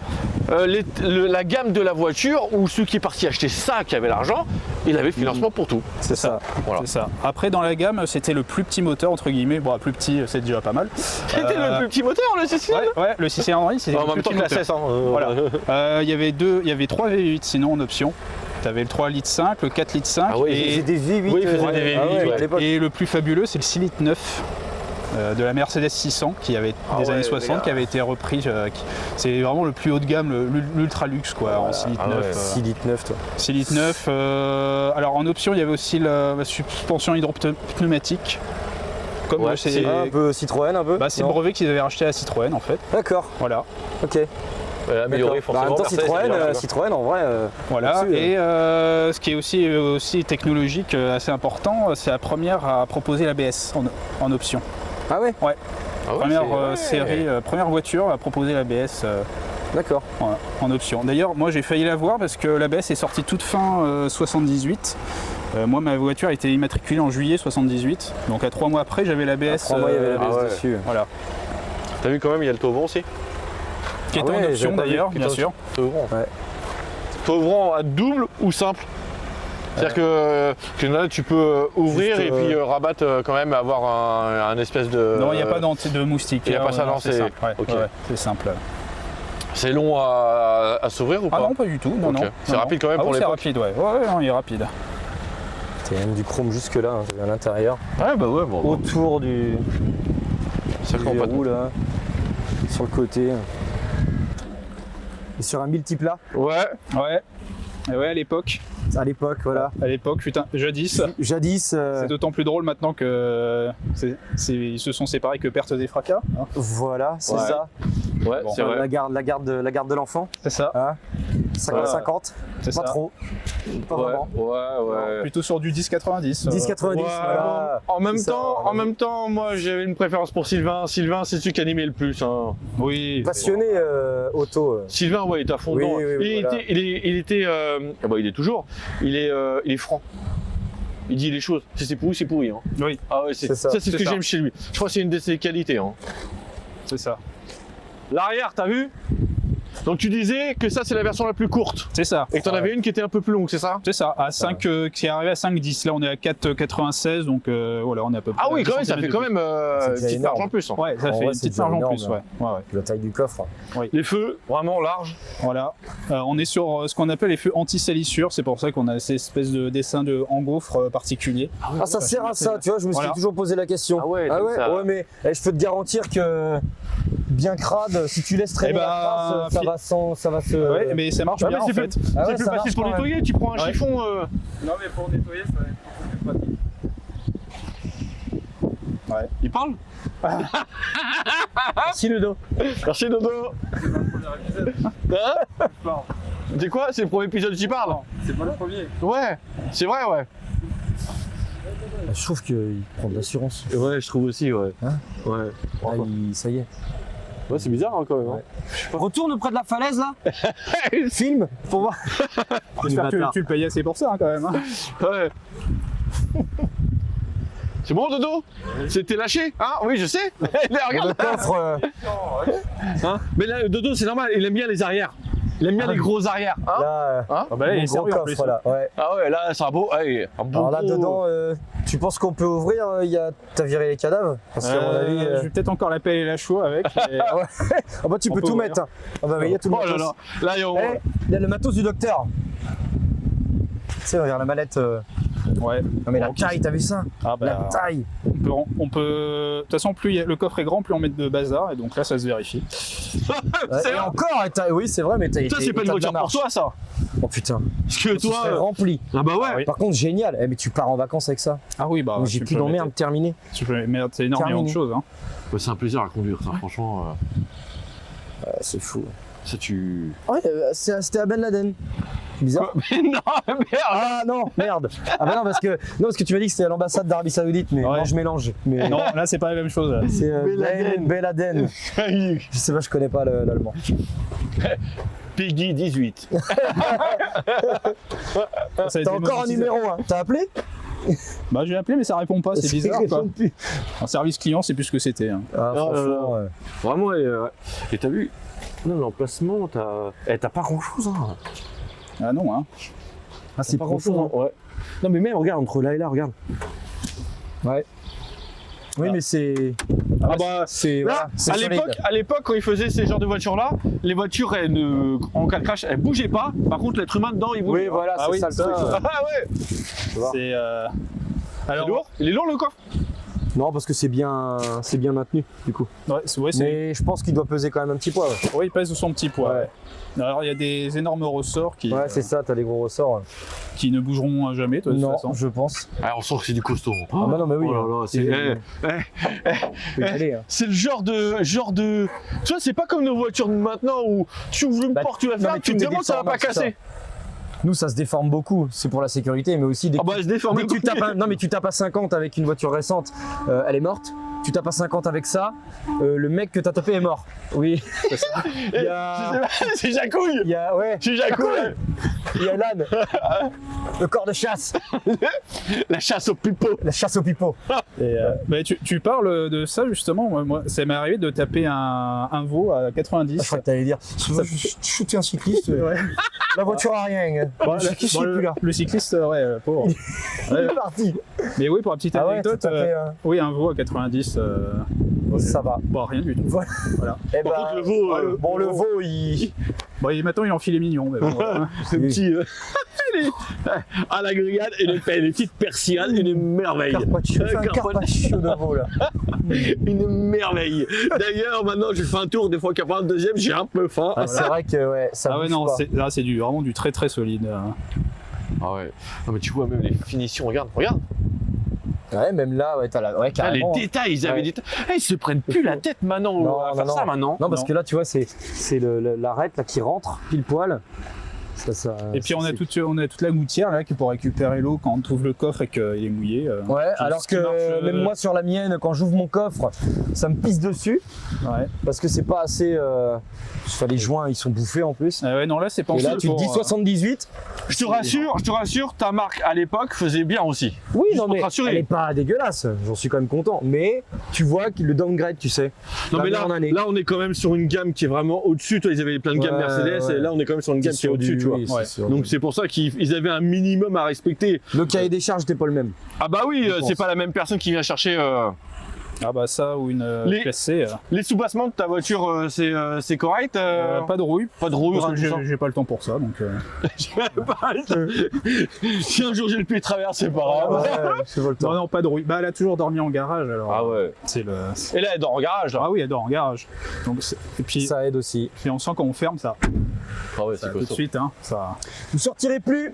la gamme de la voiture où celui qui est parti acheter ça, qui avait l'argent, il avait le financement pour tout. C'est ça. Voilà. c'est ça. Après, dans la gamme, c'était le plus petit moteur, entre guillemets. Bon, plus petit, c'est déjà pas mal. C'était le plus petit moteur, le 6 cylindres. Ouais, le 6 cylindres en ligne, c'est En le même plus temps petit que la moteur. 16. Hein, Voilà. Il y avait 3 V8 sinon en option. Tu avais le 3 litres 5, le 4 litres 5 Ah ouais, et, J'ai des V8. Oui, il faisait des V8, ah ouais, ouais. à l'époque. et le plus fabuleux, c'est le 6 litres 9 de la Mercedes 600 qui avait des ouais, années les 60 gars. qui avait été repris. C'est vraiment le plus haut de gamme, l'ultra luxe quoi, en 6 litres ah 9. ouais. 6 litres 9, toi. 6 litres 9. Alors en option, il y avait aussi la suspension hydropneumatique. Comme Ouais, c'est Un peu Citroën, un peu. bah, c'est le Non. brevet qu'ils avaient racheté à Citroën en fait. D'accord, Voilà. ok. Amélioré D'accord. Bah, en même temps, Citroën, en vrai. Voilà. là-dessus, Et ce qui est aussi technologique assez important, c'est la première à proposer l'ABS en option. Ah ouais, Première série, première voiture à proposer l'ABS d'accord. en option. D'ailleurs, moi j'ai failli l'avoir parce que l'ABS est sortie toute fin 78. Moi, ma voiture a été immatriculée en juillet 78. Donc à 3 mois après, j'avais l'ABS. 3 mois, il y avait l'ABS ouais. dessus. Voilà. T'as vu quand même, il y a le taux ouvrant aussi. Qui était ouais, en option j'avais pas vu. d'ailleurs, Qui bien était en- sûr. Taux ouvrant. Ouais. Taux ouvrant à double ou simple. C'est-à-dire que là, tu peux ouvrir Juste, et puis rabattre quand même, avoir un espèce de. Non, il n'y a pas de moustique. il y a pas ça, non, c'est- simple. Ouais, ok. ouais, c'est simple. C'est long à s'ouvrir ou pas? Ah non, pas du tout. Non, Ok. non. C'est Non, rapide quand même non. pour Ah oui, c'est l'époque. rapide, ouais. Ouais, non, il est rapide. Il y a même du chrome jusque là, à l'intérieur. Ouais, bah ouais, bon. Autour du Ça compte pas verrou là, sur le côté. Et sur un multiplat, Ouais. Ouais. Et ouais, à l'époque, voilà. putain, jadis. Jadis, C'est d'autant plus drôle maintenant que ils se sont séparés que perte des fracas. Hein. voilà, c'est Ouais. ça. Ouais, Bon, c'est vrai. La garde de l'enfant. C'est ça. Hein 50-50, C'est pas ça. trop. Pas Ouais, vraiment. ouais. Plutôt sur du 10-90. 10-90, Ouais, voilà. en même C'est ça, temps, voilà. en même temps, moi j'avais une préférence pour Sylvain. Sylvain, c'est celui qui animait le plus. Hein. Oui. Passionné auto. Sylvain, ouais, il est à fond Oui, dedans. oui, oui, voilà. Il était, ah bah, il est toujours. Il est franc. Il dit les choses. Si c'est pourri, c'est pourri. Hein. Oui, Ah ouais, c'est C'est ça. ça, c'est ce C'est que ça. j'aime chez lui. Je crois que c'est une de ses qualités. Hein. c'est ça. L'arrière, t'as vu? Donc tu disais que ça c'est la version la plus courte C'est ça. et que t'en avais une qui était un peu plus longue, c'est ça? C'est ça, à 5, qui est arrivé à 5,10. Là, on est à 4,96, donc voilà, on est à peu près. Ah oui, à quand même, 10 ça fait centimètres quand de même C'est une déjà petite énorme. marge en plus. Hein. plus. Ouais, ça En fait vrai, une c'est petite déjà marge en énorme, plus, ouais. Ouais. La taille du coffre. Les feux, vraiment larges. Voilà. On est sur ce qu'on appelle les feux anti-salissure, c'est pour ça qu'on a ces espèces de dessins en gaufre particuliers. Ah, ça sert à ça, tu vois, je me suis Voilà. toujours posé la question. Ah ouais, donc ça- ouais, mais je peux te garantir que bien crade, si tu laisses traîner Eh ben, la trace, ça va se. Ouais, mais ça marche Ouais, bien mais en c'est fait. plus, Ah ouais, c'est plus ça facile marche pour quand même. nettoyer, tu prends un Ouais. chiffon. Non, mais pour nettoyer, ça va être plus pratique. Ouais. Il parle? Si le dos. Merci Dodo. Hein? C'est quoi? C'est le premier épisode qui parle? C'est pas le premier. Ouais, c'est vrai, ouais. Je trouve qu'il prend de l'assurance. Ouais, je trouve aussi, ouais. Hein? Ouais. Ah, ça y est. Ouais, c'est bizarre hein, quand même. Hein. Retourne près de la falaise là. Filme pour voir. J'espère que tu le payes assez pour ça hein, quand même. Hein. Ouais. C'est bon Dodo? C'était lâché? Hein? Oui, je sais. Là, Le regarde. coffre. Hein? Mais là, Dodo, c'est normal, il aime bien les arrières. Il aime bien les gros arrières. Hein? Là, Hein? Ah bah là, il mon est gros sérieux en plus. coffre là. Ouais. Ah ouais, là, c'est un beau. Ouais, un beau Alors là gros- dedans, tu penses qu'on peut ouvrir? T'as viré les cadavres? Parce qu'à mon avis. Je vais peut-être encore la pelle et la chaux avec. mais- Ah ouais. Ah bah tu On peux peut tout ouvrir. mettre. Hein. Ah bah il y a tout le Oh là matos. là. Là, il y a. Eh, il y a le matos du docteur. Tu sais, regarde la mallette. Ouais. Non mais la Ok. taille, t'as vu ça? Ah La bah, taille. on peut. De toute façon, plus le coffre est grand, plus on met de bazar, et donc là, ça se vérifie. Ouais, et encore, oui c'est vrai, mais t'as Ça, c'est pas une voiture pour toi, ça. Oh putain. Parce que Tu toi. serais rempli. Ah bah ouais. oui. Par contre, génial. Eh, mais tu pars en vacances avec ça. Ah oui, bah. Mais j'ai tu plus peux d'emmerde terminé. Tu peux mettre énormément Terminé. de choses. Hein. Ouais, c'est un plaisir à conduire, ça, franchement. C'est fou. Ça, tu. Ouais, c'était à Ben Laden. Bizarre. Mais non, merde. Ah non, merde. Ah bah non parce que tu m'as dit que c'était à l'ambassade d'Arabie Saoudite, mais Ouais. non, je mélange. Mais Non, là, c'est pas la même chose. Là. c'est Ben Laden. Ben Laden. Je sais pas, je connais pas l'allemand. Peggy 18. Ça a été T'as encore un monétisé. numéro, hein. T'as appelé? Bah, j'ai appelé, mais ça répond pas, c'est bizarre quoi. répond plus. Un service client, c'est plus ce que c'était. Hein. Ah, Non, franchement, ouais. Vraiment, et t'as vu? Non, l'emplacement, t'as pas grand chose, hein. Ah non, hein. Ah, c'est Pas profond. grand-chose, hein. Ouais. Non, mais même, regarde, entre là et là, regarde. Ouais. Oui, mais c'est. Ah bah, C'est. là, Voilà, c'est solide. à l'époque, quand ils faisaient ces genres de voitures-là, les voitures, en cas de crash, elles bougeaient pas. Par contre, l'être humain dedans, il bouge. Oui, voilà, Ah c'est oui, ça le ça, truc. euh, Ah ouais. vois. C'est. C'est lourd. Il est lourd le coffre. Non, parce que c'est bien maintenu du coup. Ouais, c'est Mais je pense qu'il doit peser quand même un petit poids. Ouais, ouais, il pèse son petit poids. Ouais. Ouais. Alors il y a des énormes ressorts qui, c'est ça, t'as des gros ressorts. qui ne bougeront jamais de toute Non, façon. je pense. Ah, on sent que c'est du costaud. Ah bah non, mais oui. Oh là là, c'est... Faut y aller, hein. C'est le genre de... Tu vois, c'est pas comme nos voitures de maintenant où tu ouvres une Bah, porte, tu la non, fermes, mais tu tout te est demandes ça va pas déformable, casser. Nous, ça se déforme beaucoup. C'est pour la sécurité, mais aussi dès que, Ah bah, elle se déforme. dès que tu tapes non, mais tu tapes à 50 avec une voiture récente, elle est morte. Tu tapes à 50 avec ça, le mec que t'as tapé est mort. Oui. Il y a... C'est Jacouille. Il y a... Ouais. C'est Jacouille. Il y a l'âne. Le corps de chasse. La chasse au pipeau. La chasse au pipeau. Et, mais tu parles de ça justement. Moi, ça m'est arrivé de taper un veau à 90. Je crois que t'allais dire. Je suis un cycliste. La voiture a rien. Bon, Le cycliste, il est plus là. le cycliste, ouais, pauvre. Il est parti. Mais oui, pour une petite Ah ouais, anecdote, t'as tapé, oui, un veau à 90. Ça va. Bon, rien du tout. Voilà. Voilà. Eh Par ben, contre, le veau... bon, le veau, il. Bon, maintenant, il en filet mignon. Mais bon, voilà. ce petit... à la grillade, une petite persillade, une merveille. Carpaccio. Fais un carpaccio de veau, là. Une merveille. D'ailleurs, maintenant, je fais un tour, des fois qu'après le deuxième, j'ai un peu faim. Ah, c'est vrai que ouais, ça Ah ouais, bouge non, pas. là, c'est vraiment du très très solide. Hein. Ah ouais. Non mais tu vois même les finitions, regarde. Ouais, même là, ouais, t'as la. Ouais, Ah, les carrément. détails, ils avaient Ouais. des détails. Ils se prennent plus la tête maintenant Non, à non, faire non. ça maintenant. Non, parce Non. que là, tu vois, c'est l'arête là qui rentre pile poil. Ça, Et puis on a c'est- toute la gouttière là qui pour récupérer l'eau quand on trouve le coffre et qu'il est mouillé. Ouais, Puis alors ce qui que marche, même moi sur la mienne, quand j'ouvre mon coffre, ça me pisse dessus Ouais. parce que c'est pas assez. Enfin, les joints ils sont bouffés en plus. Ah ouais, non, là c'est Et pensé là, tu te pour, dis 78. Je te rassure, ta marque à l'époque faisait bien aussi. Oui, Juste non, pour mais te rassurer. elle est pas dégueulasse. J'en suis quand même content. Mais tu vois que le downgrade, tu sais. Non mais D'année en année. là on est quand même sur une gamme qui est vraiment au-dessus. Toi ils avaient plein de gammes Ouais, Mercedes ouais. et là on est quand même sur une gamme qui est sur au-dessus, du- tu vois. oui, c'est Ouais. sur Donc du- c'est pour ça qu'ils avaient un minimum à respecter. le cahier des charges n'était pas le même. Ah bah oui, Je pense. c'est pas la même personne qui vient chercher Ah bah ça ou une Les- classe C. les soubassements de ta voiture, c'est correct. Pas de rouille. Pas de rouille, Parce rien que de tout ça. j'ai pas le temps pour ça donc. Si un jour j'ai le pied traverse, c'est pas grave. c'est pas le temps. Non, non, pas de rouille. Bah elle a toujours dormi en garage alors. Ah ouais. C'est le. Et là elle dort en garage là. Ah oui, elle dort en garage. Donc et puis, Ça aide aussi. puis on sent quand on ferme ça. Ah ouais, Ça, tout de suite hein. Ça. Vous sortirez plus.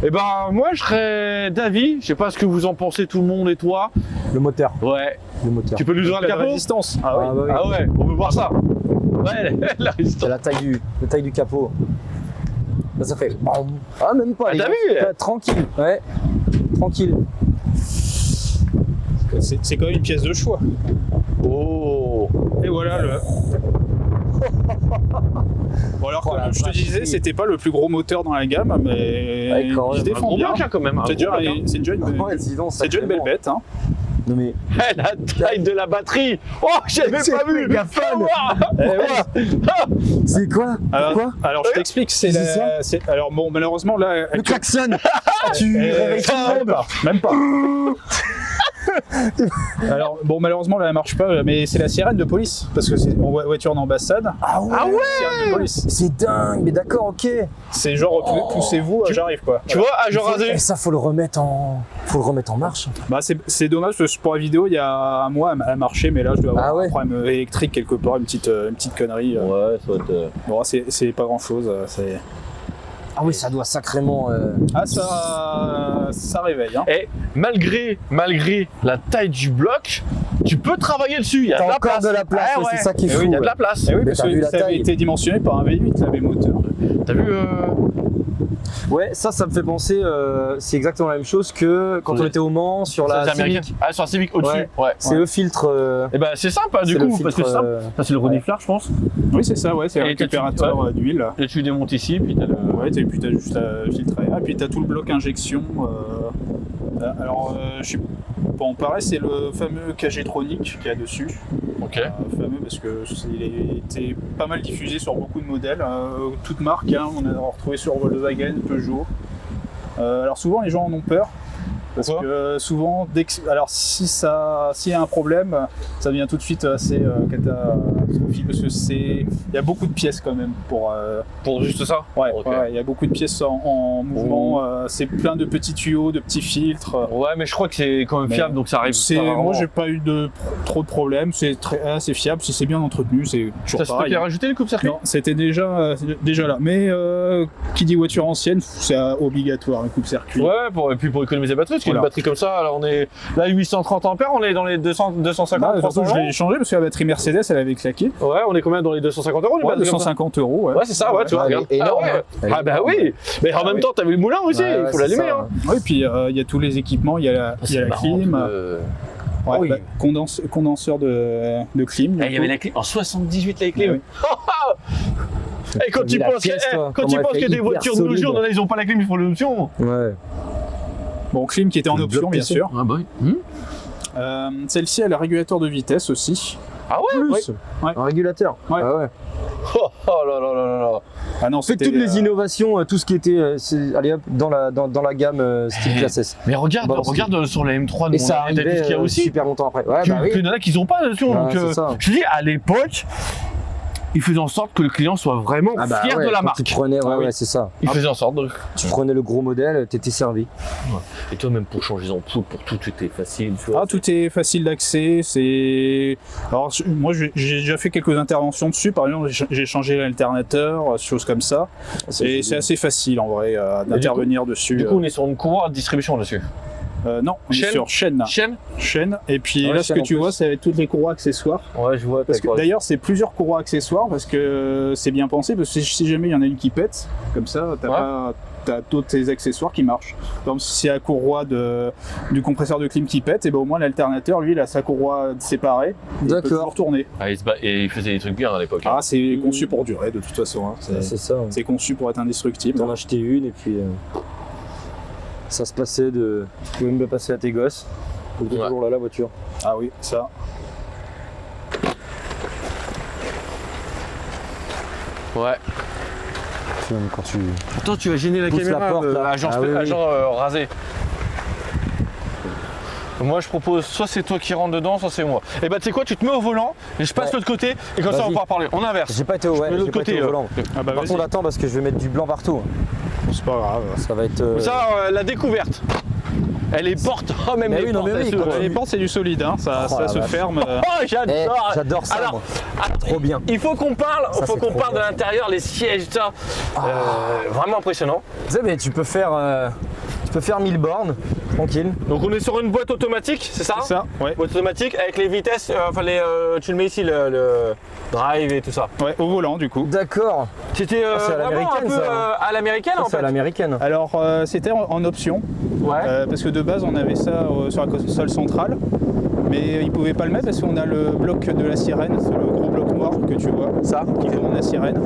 Et ben moi je serais d'avis, je sais pas ce que vous en pensez tout le monde et toi. Le moteur. Ouais. Le moteur. Tu peux nous ouvrir le La capot? résistance. Ah oui. Ah, bah oui. Ah ouais, on veut voir ça. Ouais, la C'est résistance. la taille du capot. Là, ça fait. Bam. Ah, même pas. Ah, les t'as gars. vu? Là, tranquille. Ouais. Tranquille. C'est quand même une pièce de choix. Oh. Et voilà le. Bon alors Oh, comme la je te vache. disais, c'était pas le plus gros moteur dans la gamme, mais Ouais, quand il se même. Un défend gros bien. bloc hein, quand même. un C'est gros déjà, bloc, hein. c'est déjà une, Ouais, sinon, c'est déjà une belle bête. Hein. Non, mais. La taille de la batterie. Oh, j'avais C'est pas vu. méga fun. Eh C'est quoi? Alors, Quoi? alors je t'explique, c'est C'est la. Alors bon, malheureusement là. Le klaxon. Tu réveilles tout le monde. Même pas. Alors bon, malheureusement là elle marche pas, mais c'est la sirène de police parce que c'est en voiture d'ambassade. Ah ouais. Sirène de police. C'est dingue. Mais d'accord, ok. C'est genre poussez-vous, j'arrive quoi. Tu vois, à genre rasé. Et ça, faut le remettre en marche. Bah c'est dommage parce que pour la vidéo il y a un mois elle marchait, mais là je dois avoir Ah ouais. un problème électrique quelque part, une petite connerie. Ouais, ça va être. Bon c'est pas grand chose. C'est... Ah oui, ça doit sacrément. Ah ça réveille hein. Et malgré la taille du bloc, tu peux travailler dessus. Il y a de T'as la encore place. de la place, Ah ouais, ouais. c'est ça qui est Eh fou. oui, il y a de ouais. la place. Eh oui, Mais parce t'as vu que la ça avait taille. été dimensionné par un V8 là, les moteurs. T'as vu Ouais, ça me fait penser. C'est exactement la même chose que quand Sur on les- était au Mans sur la les Américains. Civic. Ah, sur la Civic au-dessus. Ouais. C'est le filtre. Et ben c'est simple hein, du c'est le coup, parce que filtre, c'est simple. Ça c'est le renifleur, je pense. Oui c'est ça, ouais, c'est un Et récupérateur d'huile. Et tu démontes ici, puis t'as le. Ouais, et puis t'as juste à filtrer. Ah, puis t'as tout le bloc injection. Alors, je sais pas en parler, c'est le fameux KG-tronic qu'il y a dessus. Ok. Fameux parce que il a été pas mal diffusé sur beaucoup de modèles, toutes marques. Hein, on a retrouvé sur Volkswagen, Peugeot. Alors souvent les gens en ont peur. Parce Pourquoi que souvent, alors s'il y a un problème, ça devient tout de suite assez catastrophique parce que il y a beaucoup de pièces quand même pour juste ça. ouais, Ok. ouais, il y a beaucoup de pièces en mouvement. C'est plein de petits tuyaux, de petits filtres. Ouais, mais je crois que c'est quand même Mais fiable, donc ça arrive. Moi, j'ai pas eu trop de problèmes. C'est assez fiable. Si c'est bien entretenu, c'est toujours Ça se peut pareil. bien rajouter les coupes-circuits? Non, c'était déjà là. Mais qui dit voiture ancienne, c'est obligatoire un coupe-circuit. Ouais, et puis pour économiser la batterie, parce qu'une Voilà. batterie comme ça, alors on est là 830 ampères, on est dans les 250, Bah, 300 surtout, je l'ai euros. changé parce que la batterie Mercedes, elle avait claqué. Ouais, on est combien dans les 250 euros? Ouais, 250 euros. Ouais, c'est ça, ouais, tu vois, Ouais, regarde. elle est énorme, Ah, ouais. hein. Elle est Ah bah énorme. oui, mais en Ah même oui. temps, t'as vu le moulin aussi, Ouais, il faut c'est l'allumer. ça. Hein. Ouais, puis il y a tous les équipements, il y a la clim, ouais, oui. bah, condenseur de clim. Il y avait la clim en 78 la Ah clim. oui. Et quand T'as tu vu la penses pièce, toi, quand comment tu elle penses fait que des hyper voitures de nos solide. jours, non, ils ont pas la clim, ils font l'option. Ouais. Bon, clim qui était en Le option, bloc bien PC. sûr. Ah bah oui. Celle-ci a le régulateur de vitesse aussi. Ah ouais. Plus Ouais. un régulateur. Ouais. Ah ouais. Oh là là là là là. Ah non, Fait c'était toutes les innovations, tout ce qui était allez hop, dans la gamme style classe S. Mais regarde, Bon, regarde sur la M3 de Et ça t'as vu ce arrivait qu'il y a aussi. super longtemps après. Ouais, Que, bah oui. que y en a qui n'ont pas dessus. Ouais, Donc, c'est ça. je dis, à l'époque, ils faisaient en sorte que le client soit vraiment Ah bah fier ouais, de la quand marque. Tu prenais, ouais, Ah oui. ouais, c'est ça. Ils faisaient en sorte. Donc. Tu prenais le gros modèle, t'étais servi. Et toi, même pour changer les ampoules, pour tout, c'était facile. Tu Ah, tout est facile d'accès. Alors, moi, j'ai déjà fait quelques interventions dessus. Par exemple, j'ai changé l'alternateur, choses comme ça. Et c'est assez facile en vrai d'intervenir dessus. Du coup, on est sur une courroie de distribution dessus. Non, on est Chaîne. sur chaîne. Chaîne. Et puis Ouais, là, ce chaîne que en tu plus. vois, c'est avec toutes les courroies accessoires. Ouais, je vois. Parce que d'ailleurs, c'est plusieurs courroies accessoires parce que c'est bien pensé. Parce que si jamais il y en a une qui pète, comme ça, t'as d'autres tes accessoires qui marchent. Par exemple, si c'est la courroie du compresseur de clim qui pète, et ben au moins l'alternateur, lui, il a sa courroie séparée. Il peut D'accord. toujours tourner. Ah, et il faisait des trucs bien à l'époque. Ah, c'est conçu pour durer de toute façon. Hein. C'est ça. C'est conçu pour être indestructible. T'en achetais une et puis ça se passait de. Tu pouvais même passer à tes gosses. Donc t'es Ouais. toujours là la voiture. Ah oui, ça. Ouais. Même quand tu. Attends, tu vas gêner la Pousse caméra, la porte, là. agent, Ah oui, oui. agent rasé. Moi, je propose soit c'est toi qui rentres dedans, soit c'est moi. Et bah, tu sais quoi, tu te mets au volant, et je passe Ouais. l'autre côté, et comme ça, on Vas-y. va pouvoir parler. On inverse. J'ai pas été au, ouais, mets j'ai l'autre pas été côté, au volant. Ah bah Par vas-y. contre, attends parce que je vais mettre du blanc partout. C'est pas grave. Ça va être. Ça, la découverte. Elle est porte. Oh, même Mais les oui, non, portes, mais elles oui, se- quand Les portes, c'est du solide, hein. Ça, Oh, ça la se vache. ferme. Oh, j'adore. J'adore ça. Alors, moi. Trop bien. il faut qu'on parle, Ça, c'est trop parle de bien. l'intérieur, les sièges, ça. Vraiment impressionnant. Tu sais, mais tu peux faire 1000 bornes, tranquille. Donc, on est sur une boîte automatique, c'est ça? C'est ça, ouais. Boîte automatique avec les vitesses, tu le mets ici, le drive et tout ça. Ouais, au volant, du coup. D'accord. C'était c'est à vraiment un l'américaine, peu ça. à l'américaine en C'est à fait. l'américaine. Alors, c'était en option. Ouais. Parce que de base, on avait ça sur la console centrale. Mais ils pouvaient pas le mettre parce qu'on a le bloc de la sirène, c'est le gros bloc noir que tu vois, Ça. qui tourne la sirène.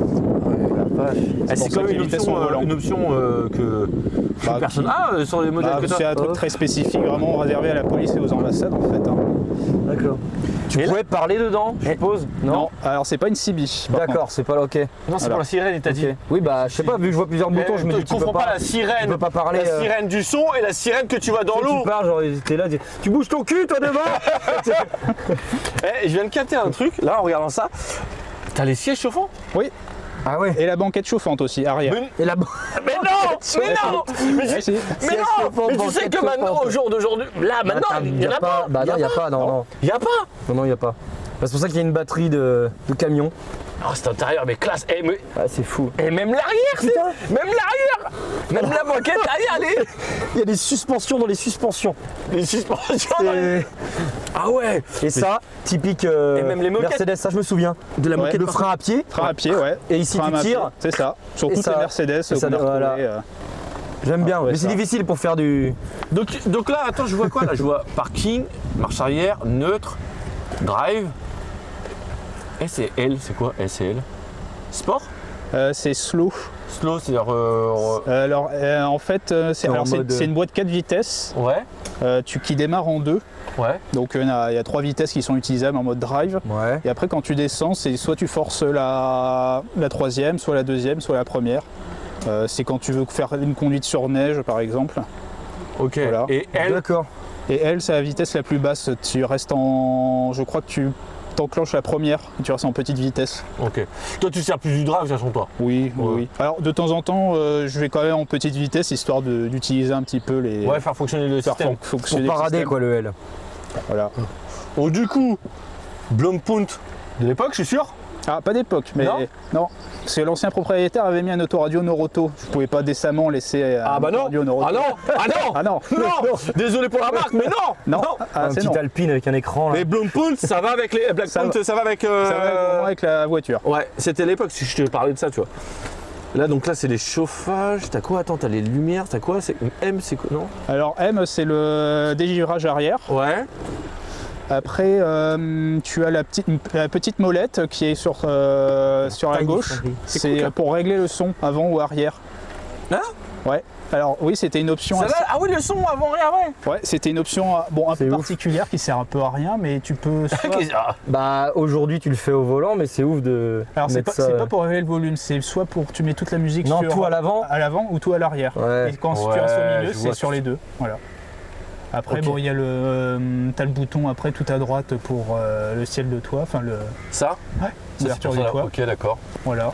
Ah, c'est pour ça quand que même les vitesses sont au volant. une option que Bah, personne a sur les modèles Bah, que c'est t'as. un truc très spécifique, vraiment réservé à la police et aux ambassades en fait. Hein. D'accord. Tu Et là- pouvais parler dedans, je suppose. Non, alors c'est pas une CB. par contre. D'accord, c'est pas là, ok. Non, c'est Voilà. pour la sirène, il t'a dit. Ok. Oui, bah, je sais pas, vu que je vois plusieurs boutons, je me dis que tu tu peux confonds pas la tu sirène, peux pas parler. la sirène du son et la sirène que tu vois dans l'eau. Tu parles, genre, t'es là, tu bouges ton cul, toi, devant. Eh, je viens de capter un truc, là en regardant ça. T'as les sièges chauffants? Oui, Ah ouais. et la banquette chauffante aussi, arrière. Et là-bas. Mais non! Mais non! Ouais, si. Mais non! chauffant, Mais tu sais banquette que maintenant, chauffante. au jour d'aujourd'hui, là maintenant, il y en a pas! Bah non, il y a pas, non. Il y a pas! Non, non, il y a pas. Bah, c'est pour ça qu'il y a une batterie de camion. Oh, c'est intérieur, mais classe! Ah, c'est fou. Et même l'arrière, c'est. Putain. Même l'arrière! Même la banquette arrière, allez! Il y a des suspensions dans les suspensions. Les suspensions! Et, Ah ouais! et ça, typique même les moquettes. Mercedes, ça je me souviens. De la Ouais. moquette de frein à pied. Frein à pied, ouais. Et ici, Frein tu à tires. pied, c'est ça. Sur Et toutes ça- les Mercedes, et ça, on a voilà. retrouvé, J'aime bien, ouais, mais c'est ça. difficile pour faire du. Donc là, attends, je vois quoi là? Je vois parking, marche arrière, neutre, drive. SL, c'est quoi SL? Sport? c'est slow. Slow, c'est-à-dire. Alors, en fait, c'est en alors, c'est- mode- c'est une boîte 4 vitesses Ouais, qui démarre en 2. ouais. Donc, il y a 3 vitesses qui sont utilisables en mode drive. Ouais. Et après, quand tu descends, c'est soit tu forces la troisième, soit la deuxième, soit la première. C'est quand tu veux faire une conduite sur neige, par exemple. Ok. Voilà. Et elle, D'accord. Et elle, c'est la vitesse la plus basse. Tu restes en. Je crois que tu t'enclenches la première et tu restes en petite vitesse. ok. Toi, tu sers plus du drive, ça toi. Oui, Ouais. oui. Alors de temps en temps, je vais quand même en petite vitesse histoire d'utiliser un petit peu les. Ouais, faire fonctionner le faire système. fonctionner Pour le parader système. quoi le L. Voilà. Oh, du coup, Blompoint de l'époque, je suis sûr. Ah, pas d'époque, mais non. Parce que l'ancien propriétaire avait mis un autoradio Noroto. Je pouvais pas décemment laisser un autoradio Noroto. Ah non. Ah non. Ah non. Non. Désolé pour la marque, mais non. Non. Ah, Un c'est petit non. Alpine avec un écran là. Mais Blompoint, ça va avec les Blackpoint, ça va avec. Ça va vraiment avec la voiture. Ouais, c'était l'époque si je te parlais de ça, tu vois. Là, donc là, c'est les chauffages. T'as quoi? Attends, t'as les lumières. T'as quoi? C'est M, c'est quoi? Non. Alors M, c'est le dégivrage arrière. Ouais. Après, tu as la petite molette qui est sur la Tiny gauche. Ferry. C'est pour régler le son avant ou arrière. Hein? Ouais. Alors oui, c'était une option. Ça va? Ah oui, le son avant et après. Ouais, c'était une option bon un C'est peu ouf. particulière qui sert un peu à rien, mais tu peux. Ah. Bah aujourd'hui tu le fais au volant, mais c'est ouf de Alors c'est mettre pas, ça. c'est pas pour régler le volume, c'est soit pour que tu mets toute la musique Non, sur tout à l'avant. ou tout à l'arrière. Ouais. Et quand Ouais, tu restes au je milieu, vois c'est sur ce les deux. Voilà. Après, Ok. bon, il y a t'as le bouton après tout à droite pour le ciel de toit, enfin le Ça? ouais, Ça, c'est l'ouverture pour du ça. toit. Ok, d'accord. Voilà.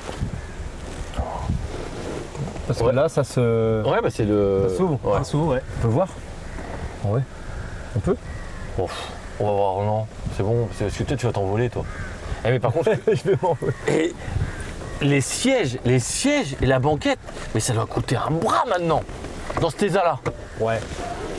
Parce Ouais. que là ça se. Ouais, bah c'est le. Ça s'ouvre. Ouais. Un sous, ouais. On peut voir. Ouais. On peut. Bon, on va voir, non. C'est bon, parce que toi, tu vas t'envoler, toi. Eh, mais par contre, Je vais m'envoler. et les sièges et la banquette, mais ça doit coûter un bras maintenant, dans cet état-là. Ouais.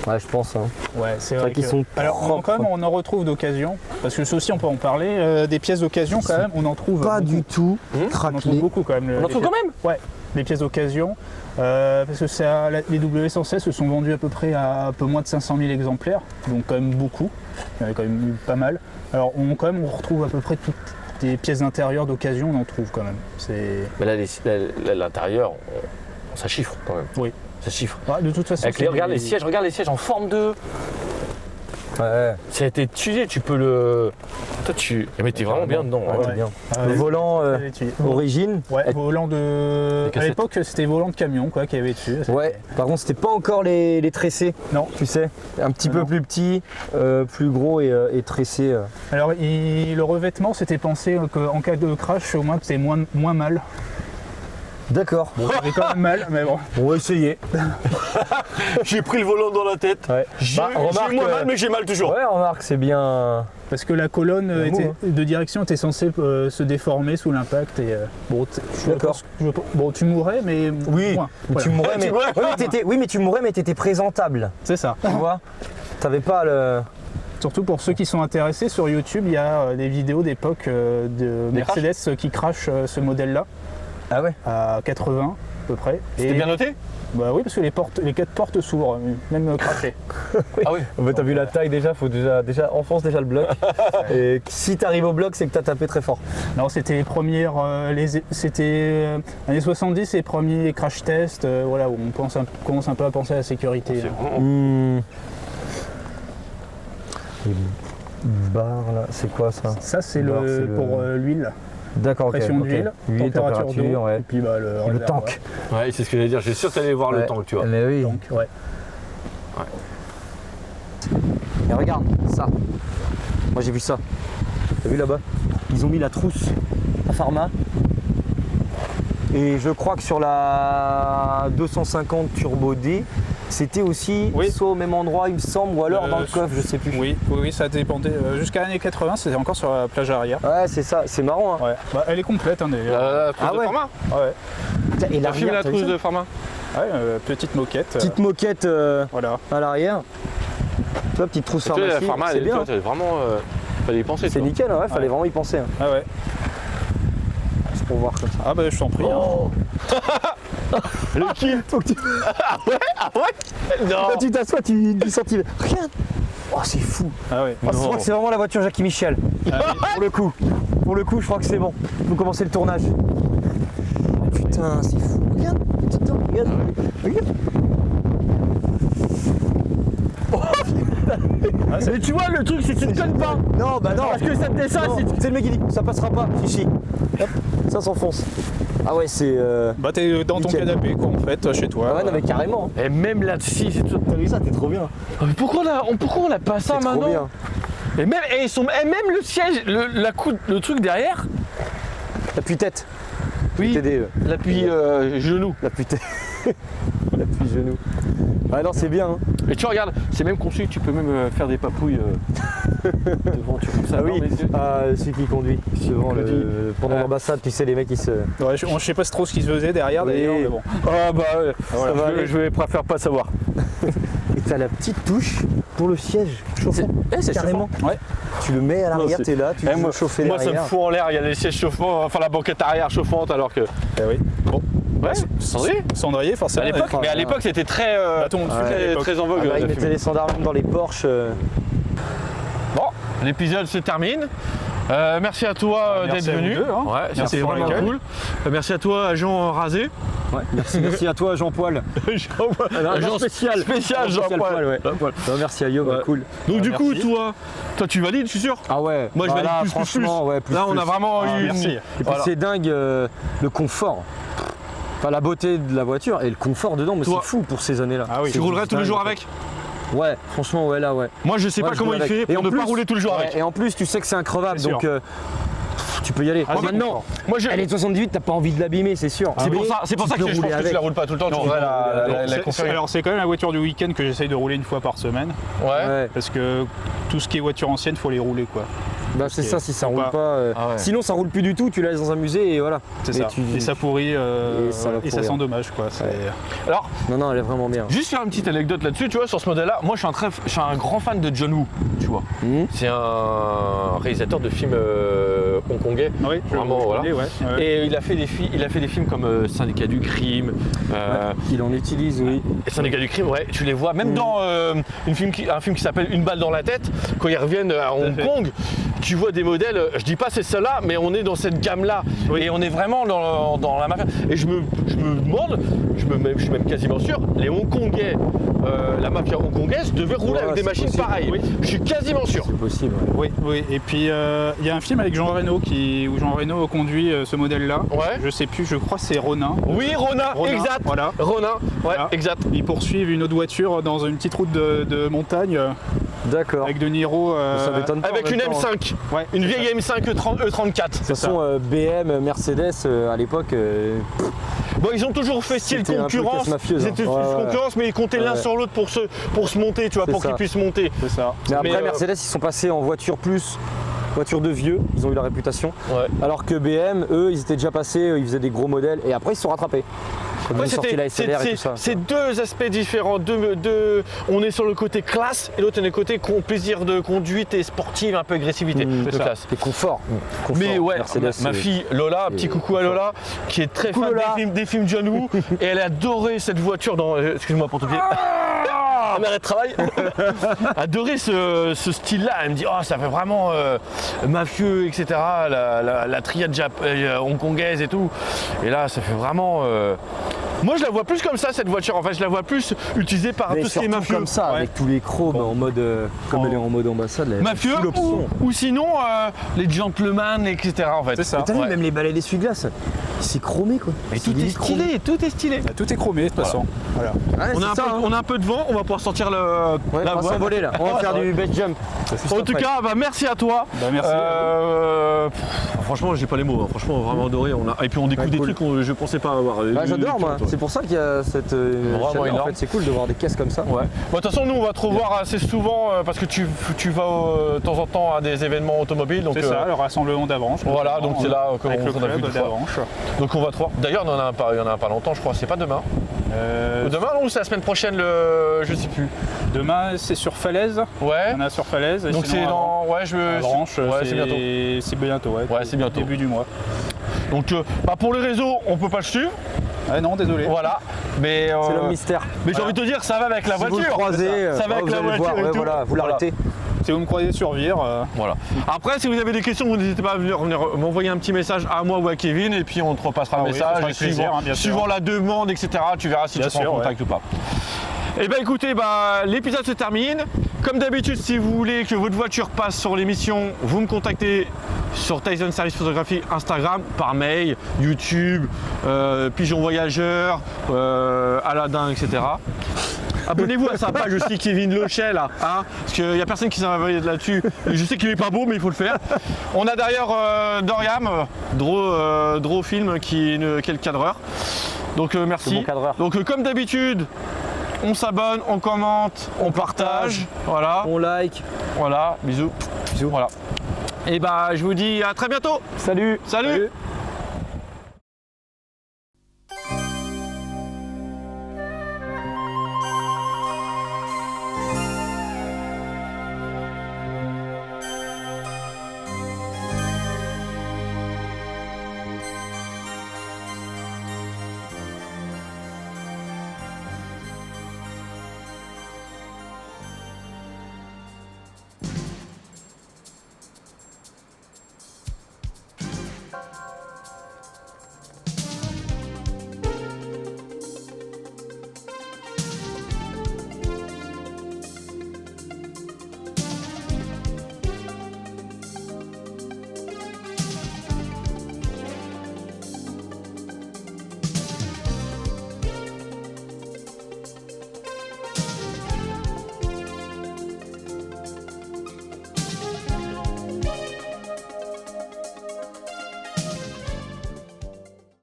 Ouais, je pense. Hein. Ouais, c'est vrai vrai qu'ils que- sont Alors propres. quand même, on en retrouve d'occasion, parce que ça aussi on peut en parler. Des pièces d'occasion quand même, on en trouve Pas beaucoup. du tout On en trouve craquelé. beaucoup quand même. On en trouve quand même. Ouais, les pièces d'occasion. Parce que les W116 se sont vendus à peu près à un peu moins de 500 000 exemplaires, donc quand même beaucoup. Il y en a quand même eu pas mal. Alors on retrouve à peu près toutes les pièces d'intérieur d'occasion, on en trouve quand même. C'est Mais là, l'intérieur, ça chiffre quand même. Oui. Ça chiffre. Ouais, de toute façon. Avec c'est regarde les sièges en forme de. Ouais. Ça a été étudié, tu peux le. Toi, mais t'es vraiment bien dedans. Ouais, Ouais. c'est bien. Ah, Le ouais. volant origine. Ouais, volant de. Les À cassettes. l'époque, c'était volant de camion quoi, qu'il y avait dessus. Ouais. Par contre, c'était pas encore les tressés. Non. Tu sais, un petit peu Non. plus petit, plus gros et tressé. Alors, le revêtement, c'était pensé qu'en cas de crash, au moins, c'était moins mal. D'accord. Bon, ça avait quand même mal, mais bon. On va essayer. J'ai pris le volant dans la tête. Ouais. J'ai Bah, remarque, moins mal, mais j'ai mal toujours. Ouais, remarque, c'est bien. Parce que la colonne Un mot, hein. de direction était censée se déformer sous l'impact. Et bon, D'accord. Bon, tu mourrais, mais Oui, moins. tu Voilà. mourrais, mais. Tu mourrais. Ouais, mais oui, mais tu mourrais, mais t'étais présentable. C'est ça. Tu vois. T'avais pas le. Surtout pour ceux qui sont intéressés, sur YouTube, il y a des vidéos d'époque de Des Mercedes qui crashent ce modèle-là Ah ouais. à 80 à peu près. C'était bien noté? Bah oui, parce que les 4 portes s'ouvrent, même crashées. Ah oui. En fait, t'as vu la taille déjà, faut déjà enfonce déjà le bloc. Et si t'arrives au bloc, c'est que t'as tapé très fort. Non, c'était les premières, c'était années 70, les premiers crash tests, voilà, où on commence un peu à penser à la sécurité. C'est hein. vraiment. Les barres là, c'est quoi ça? Ça, c'est Bah, c'est pour l'huile, D'accord, ok. pression ok. d'huile, Huile, température d'eau, ouais. et puis bah, le Le réservoir. tank. Ouais, c'est ce que j'allais dire. J'ai sûr que t'allais voir le Ouais. tank, tu vois. Mais oui. Donc, ouais. Et regarde ça. Moi j'ai vu ça. T'as vu là-bas? Ils ont mis la trousse à Pharma. Et je crois que sur la 250 Turbo D, c'était aussi Oui. soit au même endroit, il me semble, ou alors dans le coffre, je sais plus. Oui, ça dépendait. Jusqu'à l'année 80, c'était encore sur la plage arrière. Ouais, c'est ça, c'est marrant. Hein. Ouais. Bah, elle est complète, hein, d'ailleurs. La trousse Ah de ouais. format. Ouais, Putain, et T'as filmé la t'as vu trousse ça de format. ouais, petite moquette. Petite moquette Voilà. à l'arrière. Tu vois, petite trousse Tu vois, la pharmacie, format, c'est bien. toi, t'avais vraiment. Fallait y penser. C'est toi. nickel, ouais, fallait Ouais. vraiment y penser. Hein. Ah ouais. C'est pour voir comme ça. Ah bah je t'en prie. Oh. Le kill. Faut que tu... Non. Quand tu t'assois, tu sens. Regarde. Oh, c'est fou. Ah ouais. Oh, je crois que c'est vraiment la voiture Jackie Michel. Pour le coup. Pour le coup, je crois que c'est bon. Faut commencer le tournage. Putain, c'est fou. Regarde. Putain, regarde. Regarde. Mais tu vois, le truc, c'est que tu ne connes pas. Non, bah non. Parce que ça te descend, Non. C'est le mec qui dit ça passera pas. Si, si. Hop. Ça s'enfonce. Ah ouais, c'est... Bah t'es dans ton Nickel. canapé quoi en fait, chez toi. Ah ouais, non mais carrément. Et même là-dessus, c'est tout. T'as vu ça, t'es trop bien. Mais pourquoi on a pas ça C'est trop maintenant? bien. Et même, même le siège, le truc derrière, L'appui-tête. oui, TD, l'appui genou. l'appui-tête. L'appui-genou. Ah non, c'est bien. Hein. Et tu regardes, c'est même conçu, tu peux même faire des papouilles devant, tu fais ça. Ah oui, dans les yeux. celui qui conduit. Devant pendant Ouais. l'ambassade, tu sais, les mecs, ils se... Ouais, je sais pas trop ce qui se faisait derrière Oui. d'ailleurs, mais bon. Ah bah ouais, Ça va aller. je préfère pas savoir. Et t'as la petite touche pour le siège chauffant. C'est Carrément. Ouais. Tu le mets à l'arrière, c'est- t'es là, tu peux chauffer moi ça me l'arrière. fout en l'air, il y a les sièges chauffants, enfin la banquette arrière chauffante alors que. Eh oui. Bon. Ouais, Cendrier. Cendrier forcément. À l'époque, Enfin, mais à l'époque c'était très, Bâton de fumée à très, l'époque. très en vogue. Ah bah, la ils mettaient fumée. les standards même dans les Porsche. Bon, l'épisode se termine. Merci à toi Merci d'être à vous venu. deux, hein. Ouais, Merci c'était pour vraiment l'accueil. cool. Merci à toi, agent rasé. Ouais, merci à toi, Jean-Poil. Agent spécial. Spécial, Jean-Paul. ouais. Non, merci à Yo, Ouais. cool. Donc du coup, merci. toi tu valides, je suis sûr. Ah ouais, Moi je valide là, plus. franchement, ouais, plus. Là on a vraiment eu. merci. une- Et puis Voilà. c'est dingue le confort. Enfin, la beauté de la voiture et le confort dedans, mais Toi- c'est fou pour ces années-là. Ah oui. Tu roulerais tous les jours avec? Ouais, franchement, ouais, là, ouais. Moi je sais Ouais, pas je comment roule il avec. fait Et pour en ne pas plus- rouler tous les jours Ouais, avec. et en plus, tu sais que c'est increvable, C'est donc sûr. tu peux y aller. Ah, Bon, c'est maintenant, Moi je. elle est 78, t'as pas envie de l'abîmer, c'est sûr. C'est Mais pour ça, tu que peux je pense rouler que tu avec. la roules pas tout le temps, tu Non, voudrais je vais rouler la avec. conférer. Alors c'est quand même la voiture du week-end que j'essaye de rouler une fois par semaine. Ouais. Ouais, Parce que tout ce qui est voiture ancienne, faut les rouler quoi. bah c'est ça, si ça faut roule pas- pas. Ah ouais. Sinon, ça roule plus du tout, tu la laisses dans un musée et voilà. C'est Mais ça. tu- Et ça pourrit Et ça va et ça pourrir. sent dommage quoi. C'est- Alors, Non, non, elle est vraiment bien. juste faire une petite anecdote là-dessus, tu vois, sur ce modèle-là. Moi, je suis un grand fan de John Woo, tu vois. Mhm. C'est un réalisateur de films hongkongais. Oui, Vraiment, voilà. ouais. Et il a fait des films comme Syndicat du crime. Il en utilise, oui. Et Syndicat du crime, ouais, tu les vois. Même dans un film qui s'appelle Une balle dans la tête, quand ils reviennent à Hong fait. Kong, tu vois des modèles. Je dis pas c'est celle-là, mais on est dans cette gamme-là. Oui. Et on est vraiment dans la mafia. Et je me demande, je suis même quasiment sûr, les Hongkongais, la mafia hongkongaise devait rouler Ouais, avec des c'est machines possible. pareilles. Oui. Je suis quasiment sûr. C'est possible. Ouais. Oui. Et puis il y a un film avec Jean Reno où Jean Reno conduit ce modèle-là. Ouais. Je sais plus, je crois que c'est Ronin. Oui, Ronin, Ronin, exact. voilà. Ronin, ouais, Voilà. exact. Ils poursuivent une autre voiture dans une petite route de montagne D'accord. avec De Niro. Ça m'étonne pas. en Avec même une temps, hein. M5, Ouais, une c'est vieille M5 E34. De toute façon, BM, Mercedes, à l'époque, Bon, ils ont toujours fait style C'était un peu concurrence, caisse mafieuse, ils hein. étaient Ouais, ouais. concurrence, mais ils comptaient l'un Ouais. sur l'autre pour se monter, tu vois, C'est pour qu'ils ça. puissent monter. c'est ça. mais après, Mais, Mercedes, ils sont passés en voiture plus, voiture de vieux, ils ont eu la réputation. Ouais. Alors que BM, eux, ils étaient déjà passés, ils faisaient des gros modèles, et après, ils se sont rattrapés. Quand ils Ouais, ont sorti la SLR et tout ça. c'est deux aspects différents. On est sur le côté classe et l'autre on est le côté plaisir de conduite et sportive, un peu agressivité de ça. classe. Et confort. Mais ouais, Mercedes, ma fille Lola, petit coucou à Lola, qui est très Coucou fan Lola. des films John Woo, et elle a adoré cette voiture dans. Excuse-moi pour te dire. Elle m'arrête de travail. Adoré ce style-là. Elle me dit, oh, ça fait vraiment mafieux, etc. La triade hongkongaise et tout. Et là, ça fait vraiment. Moi, je la vois plus comme ça, cette voiture. En fait, je la vois plus utilisée par Mais tout ce qui est surtout mafieux. comme ça, Ouais. avec tous les chromes en mode, comme elle est en mode ambassade. elle a Mafieux full option. ou sinon les gentlemen, etc. En fait. C'est ça. T'as vu, Ouais. même les balais d'essuie-glace, c'est chromé quoi. Mais C'est tout est limite chromé. stylé, tout est stylé. Bah, tout est chromé de toute façon. Voilà. Ouais, On c'est a, ça, hein. on a un peu de vent, on va pouvoir sortir Ouais, la on va voie. s'envoler là, on va faire du best jump. En tout cas, bah, merci à toi. Bah, merci. Franchement, j'ai pas les mots. Hein. Franchement, vraiment adoré. Et puis on découvre Ouais, des cool. trucs que je pensais pas avoir. Bah, j'adore Du moi, tout, c'est pour ça qu'il y a cette Vraiment chaîne-là, en énorme. fait, c'est cool de voir des caisses comme ça. Ouais. Bon, de toute façon, nous, on va te revoir assez souvent parce que tu vas de temps en temps à des événements automobiles. Donc, C'est ça, le rassemblement d'Avranches. voilà, donc c'est là que avec on le a vu club deux fois. d'Avranches. Donc on va te voir. D'ailleurs, il y en a un pas longtemps, je crois. C'est pas demain. Demain ou c'est la semaine prochaine, je sais plus. Demain, c'est sur Falaise. Ouais. On a sur Falaise. et Donc sinon, c'est dans. Ouais, Avranches, ouais, c'est bientôt. C'est bientôt, ouais. Ouais, c'est bientôt. Début du mois. Donc pour les réseaux, on peut pas le suivre. Ah non, désolé. Voilà. Mais, C'est l'homme mystère. mais j'ai envie de te dire, ça va avec la Si voiture. vous le croisez, ça va avec vous la allez le voiture. voir, et ouais, tout. voilà, vous l'arrêtez. Si vous me croyez sur Vire, Voilà. Après, si vous avez des questions, vous n'hésitez pas à venir m'envoyer un petit message à moi ou à Kevin et puis on te repassera Ah le oui, ça message. fera Et avec plaisir, suivant, hein, bien sûr. suivant la demande, etc., tu verras si Bien tu prends sûr, contact ou pas. Et ben écoutez, l'épisode se termine. Comme d'habitude, si vous voulez que votre voiture passe sur l'émission, vous me contactez sur Tyson Service Photographie Instagram, par mail, YouTube, Pigeon Voyageur, Aladdin, etc. Abonnez-vous à sa page aussi, Kevin Lochet, là, hein, parce qu'il n'y a personne qui s'en va là-dessus. Je sais qu'il n'est pas beau, mais il faut le faire. On a d'ailleurs Dorian, Draw Film, qui est le cadreur. Donc merci. Mon cadreur. Donc comme d'habitude, on s'abonne, on commente, on partage. Voilà. On like. Voilà, bisous. Bisous. Voilà. Et bah je vous dis à très bientôt. Salut. Salut.